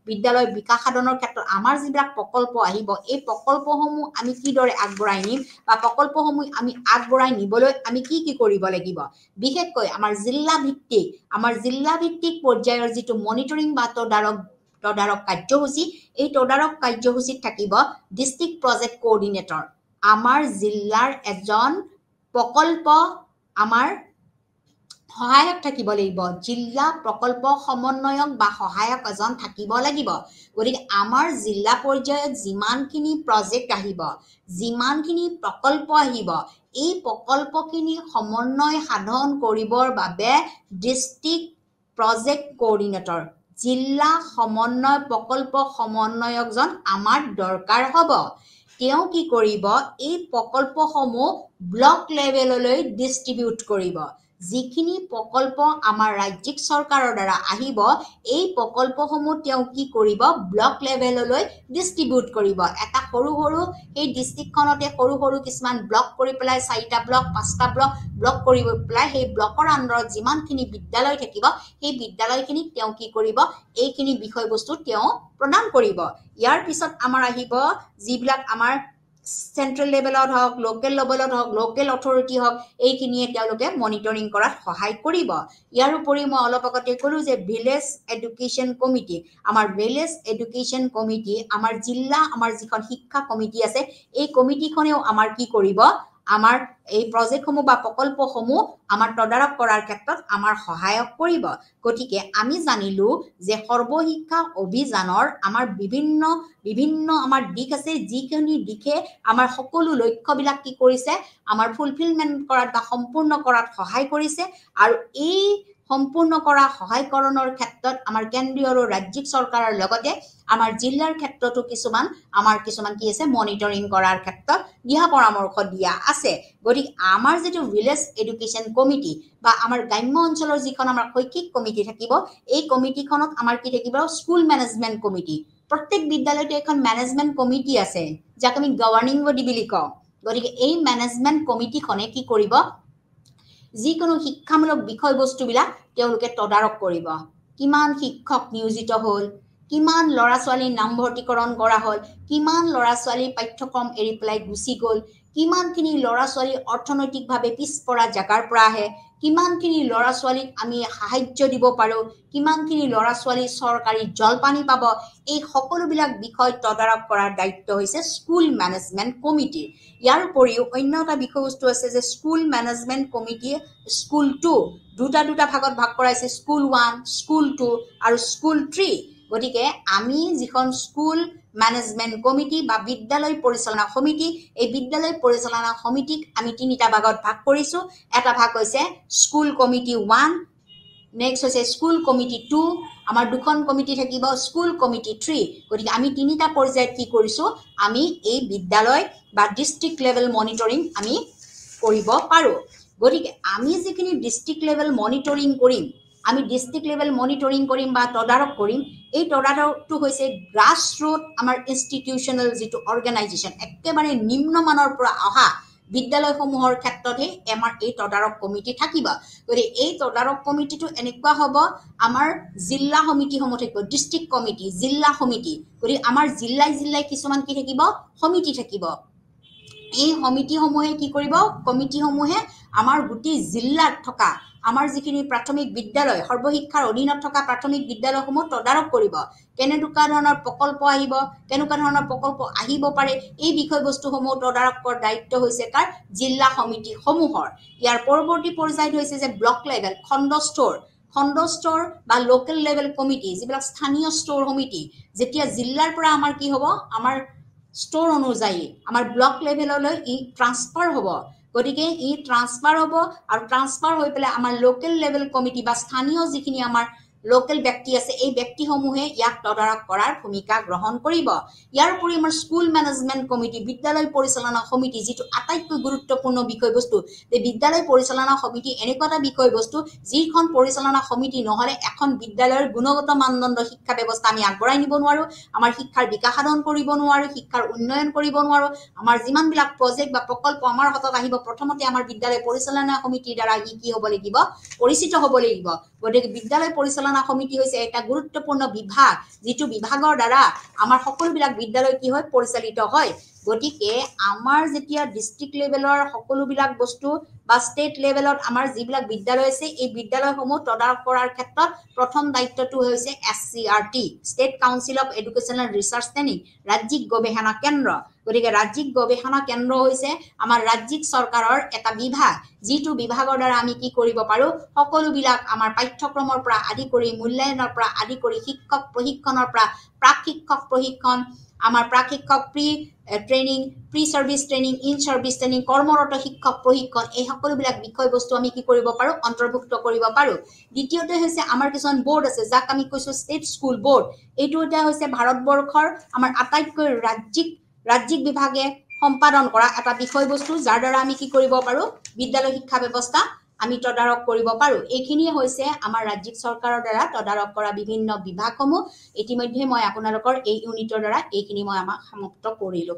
বিদ্যালয় বিকাশ সাধনৰ ক্ষেত্ৰত আমাৰ যিবিলাক প্ৰকল্প আহিব এই প্ৰকল্পসমূহ আমি কিদৰে আগবঢ়াই নিম বা প্ৰকল্পসমূহ আমি আগবঢ়াই নিবলৈ আমি কি কৰিব লাগিব বিশেষকৈ আমাৰ জিলা ভিত্তিক পৰ্যায়ৰ যিটো মনিটৰিং বা তদাৰক কাৰ্যসূচী এই তদাৰক কাৰ্যসূচীত থাকিব ডিস্ট্ৰিক্ট প্ৰজেক্ট কোঅৰ্ডিনেটৰ আমাৰ জিলাৰ এজন প্ৰকল্প আমাৰ সহায়ক থাকিব লাগিব জিলা প্ৰকল্প সমন্বয়ক বা সহায়ক এজন থাকিব লাগিব গতিকে আমাৰ জিলা পৰ্যায়ত যিমানখিনি প্ৰজেক্ট আহিব যিমানখিনি প্ৰকল্প আহিব এই প্ৰকল্পখিনি সমন্বয় সাধন কৰিবৰ বাবে ডিস্ট্ৰিক্ট প্ৰজেক্ট কোঅৰ্ডিনেটৰ জিলা সমন্বয় প্ৰকল্প সমন্বয়কজন আমাৰ দৰকাৰ হ'ব তেওঁ কি কৰিব এই প্ৰকল্পসমূহ ব্লক লেভেললৈ ডিস্ট্ৰিবিউট কৰিব যিখিনি প্ৰকল্প আমাৰ ৰাজ্যিক চৰকাৰৰ দ্বাৰা আহিব এই প্ৰকল্পসমূহ তেওঁ কি কৰিব ব্লক লেভেললৈ ডিস্ট্ৰিবিউট কৰিব এটা সৰু এই ডিস্ট্ৰিক্টখনতে সৰু কিছুমান ব্লক কৰি পেলাই 4টা ব্লক 5টা ব্লক কৰিব পেলাই সেই ব্লকৰ আণ্ডাৰত যিমানখিনি বিদ্যালয় থাকিব সেই বিদ্যালয়খিনিক তেওঁ কি কৰিব এইখিনি বিষয়বস্তু তেওঁ প্ৰদান কৰিব ইয়াৰ পিছত আমাৰ আহিব যিবিলাক আমাৰ চেন্ট্ৰেল লেভেলত হওক লোকেল লেভেলত হওক লোকেল অথৰিটি হওক এইখিনিয়ে তেওঁলোকে মনিটৰিং কৰাত সহায় কৰিব ইয়াৰ উপৰি মই অলপ আগতে ক'লো যে ভিলেজ এডুকেশ্যন কমিটি আমাৰ ভিলেজ এডুকেশ্যন কমিটি আমাৰ জিলা আমাৰ যিখন শিক্ষা কমিটি আছে এই কমিটিখনেও আমাৰ কি কৰিব আমাৰ এই প্ৰজেক্টসমূহ বা প্ৰকল্পসমূহ আমাৰ তদাৰক কৰাৰ ক্ষেত্ৰত আমাৰ সহায়ক কৰিব গতিকে আমি জানিলো যে সৰ্বশিক্ষা অভিযানৰ আমাৰ বিভিন্ন আমাৰ দিশ আছে যিখিনি দিশে আমাৰ সকলো লক্ষ্যবিলাক কি কৰিছে আমাৰ ফুলফিলমেন্ট কৰাত বা সম্পূৰ্ণ কৰাত সহায় কৰিছে আৰু এই সম্পূৰ্ণ কৰা সহায়কৰণৰ ক্ষেত্ৰত আমাৰ কেন্দ্ৰীয় আৰু ৰাজ্যিক চৰকাৰৰ লগতে আমাৰ জিলাৰ ক্ষেত্ৰতো কিছুমান কি আছে মনিটৰিং কৰাৰ ক্ষেত্ৰত দিহা পৰামৰ্শ দিয়া আছে গতিকে আমাৰ যেটো ভিলেজ এডুকেশ্যন কমিটি বা আমাৰ গ্ৰাম্য অঞ্চলৰ যিখন আমাৰ শৈক্ষিক কমিটি থাকিব এই কমিটিখনত আমাৰ কি থাকিব স্কুল মেনেজমেন্ট কমিটি প্ৰত্যেক বিদ্যালয়তে এখন মেনেজমেন্ট কমিটি আছে যাক আমি গভৰ্নিং বডি বুলি কওঁ গতিকে এই মেনেজমেন্ট কমিটিখনে কি কৰিব যিকোনো শিক্ষামূলক বিষয়বস্তুবিলাক তেওঁলোকে তদাৰক কৰিব কিমান শিক্ষক নিয়োজিত হ'ল কিমান ল'ৰা ছোৱালীৰ নামভৰ্তিকৰণ কৰা হ'ল কিমান ল'ৰা ছোৱালীৰ পাঠ্যক্ৰম এৰি পেলাই গুচি গ'ল কিমানখিনি ল'ৰা ছোৱালী অৰ্থনৈতিকভাৱে পিছপৰা জাগাৰ পৰা আহে কিমানখিনি ল'ৰা ছোৱালীক আমি সাহায্য দিব পাৰো কিমানখিনি ল'ৰা ছোৱালী চৰকাৰী জলপানী পাব এই সকলোবিলাক বিষয় তদাৰক কৰাৰ দায়িত্ব হৈছে স্কুল মেনেজমেন্ট কমিটি ইয়াৰ উপৰিও অন্য এটা বিষয়বস্তু আছে যে স্কুল মেনেজমেন্ট কমিটি স্কুল 2 দুটা ভাগত ভাগ কৰাইছে স্কুল 1 স্কুল 2 আৰু স্কুল 3 গতিকে আমি যিখন স্কুল মেনেজমেন্ট কমিটি বা বিদ্যালয় পৰিচালনা সমিতি এই বিদ্যালয় পৰিচালনা সমিতিক আমি তিনিটা ভাগত ভাগ কৰিছো এটা ভাগ হৈছে স্কুল কমিটি 1 নেক্সট হৈছে স্কুল কমিটি 2 আমাৰ দুখন কমিটি থাকিব স্কুল কমিটি 3 গতিকে আমি তিনিটা পৰ্যায়ত কি কৰিছো আমি এই বিদ্যালয় বা ডিস্ট্ৰিক্ট লেভেল মনিটৰিং আমি কৰিব পাৰো গতিকে আমি যিখিনি ডিস্ট্ৰিক্ট লেভেল মনিটৰিং কৰিম আমি ডিস্ট্ৰিক্ট লেভেল মনিটৰিং কৰিম বা তদাৰক কৰিম এই তদাৰকটো হৈছে গ্ৰাস ৰুট আমাৰ ইনষ্টিটিউচনেল যিটো অৰ্গেনাইজেশ্যন একেবাৰে নিম্নমানৰ পৰা অহা বিদ্যালয়সমূহৰ ক্ষেত্ৰতে আমাৰ এই তদাৰক কমিটি থাকিব গতিকে এই তদাৰক কমিটিটো এনেকুৱা হ'ব আমাৰ জিলা সমিতিসমূহ থাকিব ডিস্ট্ৰিক্ট কমিটি জিলা সমিতি গতিকে আমাৰ জিলাই কিছুমান কি থাকিব সমিতি থাকিব এই সমিতিসমূহে কি কৰিব কমিটিসমূহে আমাৰ গুটি জিলাত থকা আমাৰ যিখিনি প্ৰাথমিক বিদ্যালয় সৰ্বশিক্ষাৰ অধীনত থকা প্ৰাথমিক বিদ্যালয়সমূহ তদাৰক কৰিব কেনেকুৱা ধৰণৰ প্ৰকল্প আহিব পাৰে এই বিষয়বস্তুসমূহ তদাৰক কৰাৰ দায়িত্ব হৈছে কাৰ জিলা সমিতিসমূহৰ ইয়াৰ পৰৱৰ্তী পৰ্যায়ত হৈছে যে ব্লক লেভেল খণ্ড ষ্টৰ বা লোকেল লেভেল কমিটি যিবিলাক স্থানীয় ষ্টৰ সমিতি যেতিয়া জিলাৰ পৰা আমাৰ কি হ'ব আমাৰ ষ্টৰ অনুযায়ী আমাৰ ব্লক লেভেললৈ ই ট্ৰান্সফাৰ হ'ব গতিকে ই ট্ৰান্সফাৰ হ'ব আৰু ট্ৰান্সফাৰ হৈ পেলাই আমাৰ লোকেল লেভেল কমিটি বা স্থানীয় যিখিনি আমাৰ লোকেল ব্যক্তি আছে এই ব্যক্তিসমূহে ইয়াক তদাৰক কৰাৰ ভূমিকা গ্ৰহণ কৰিব ইয়াৰ উপৰি আমাৰ স্কুল মেনেজমেন্ট কমিটি বিদ্যালয় পৰিচালনা সমিতি যেটো আটাইতকৈ গুৰুত্বপূৰ্ণ বিষয়বস্তু যে বিদ্যালয় পৰিচালনা সমিতি এনেকুৱা এটা বিষয়বস্তু যিখন পৰিচালনা সমিতি নহলে এখন বিদ্যালয়ৰ গুণগত মানদণ্ড শিক্ষা ব্যৱস্থা আমি আগবঢ়াই নিব নোৱাৰো আমাৰ শিক্ষাৰ বিকাশ সাধন কৰিব নোৱাৰো শিক্ষাৰ উন্নয়ন কৰিব নোৱাৰো আমাৰ যিমান বিলাক প্ৰজেক্ট বা প্ৰকল্প আমাৰ হাতত আহিব প্ৰথমতে আমাৰ বিদ্যালয় পৰিচালনা সমিতিৰ দ্বাৰা কি হ'ব লাগিব পৰিচিত হ'ব লাগিব গতিকে বিদ্যালয় পৰিচালনা সমিতি হৈছে এটা গুৰুত্বপূৰ্ণ বিভাগ যেটো বিভাগৰ দ্বাৰা আমাৰ সকলোবিলাক বিদ্যালয় কি হয় পৰিচালিত হয় গতিকে আমাৰ যেতিয়া ডিস্ট্ৰিক্ট লেভেলৰ সকলোবিলাক বস্তু বা ষ্টেট লেভেলত আমাৰ যিবিলাক বিদ্যালয় আছে এই বিদ্যালয়সমূহ তদাৰক কৰাৰ ক্ষেত্ৰত প্ৰথম দায়িত্বটো হৈছে SCRT state council of educational research training ৰাজ্যিক গৱেষণা কেন্দ্ৰ গতিকে ৰাজ্যিক গৱেষণা কেন্দ্ৰ হৈছে আমাৰ ৰাজ্যিক চৰকাৰৰ এটা বিভাগ যিটো বিভাগৰ দ্বাৰা আমি কি কৰিব পাৰো সকলোবিলাক আমাৰ পাঠ্যক্ৰমৰ পৰা আদি কৰি মূল্যায়নৰ পৰা আদি কৰি শিক্ষক প্ৰশিক্ষণৰ পৰা প্ৰাক শিক্ষক প্ৰশিক্ষণ আমাৰ প্ৰাক শিক্ষক training pre service training in service training কৰ্মৰত শিক্ষক প্ৰশিক্ষণ এই সকলোবিলাক বিষয়বস্তু আমি কি কৰিব পাৰো অন্তৰ্ভুক্ত কৰিব পাৰো দ্বিতীয়তে হৈছে আমাৰ কিছুমান বোৰ্ড আছে যাক আমি কৈছো ষ্টেট স্কুল বোৰ্ড এইটো এটা হৈছে ভাৰতবৰ্ষৰ আমাৰ আটাইতকৈ ৰাজ্যিক বিভাগে সম্পাদন কৰা এটা বিষয়বস্তু যাৰ দ্বাৰা আমি কি কৰিব পাৰো বিদ্যালয় শিক্ষা ব্যৱস্থা আমি তদাৰক কৰিব পাৰো এইখিনিয়ে হৈছে আমাৰ ৰাজ্যিক চৰকাৰৰ দ্বাৰা তদাৰক কৰা বিভিন্ন বিভাগসমূহ ইতিমধ্যে মই আপোনালোকৰ এই ইউনিটৰ দ্বাৰা এইখিনি মই আমাক সমাপ্ত কৰিলো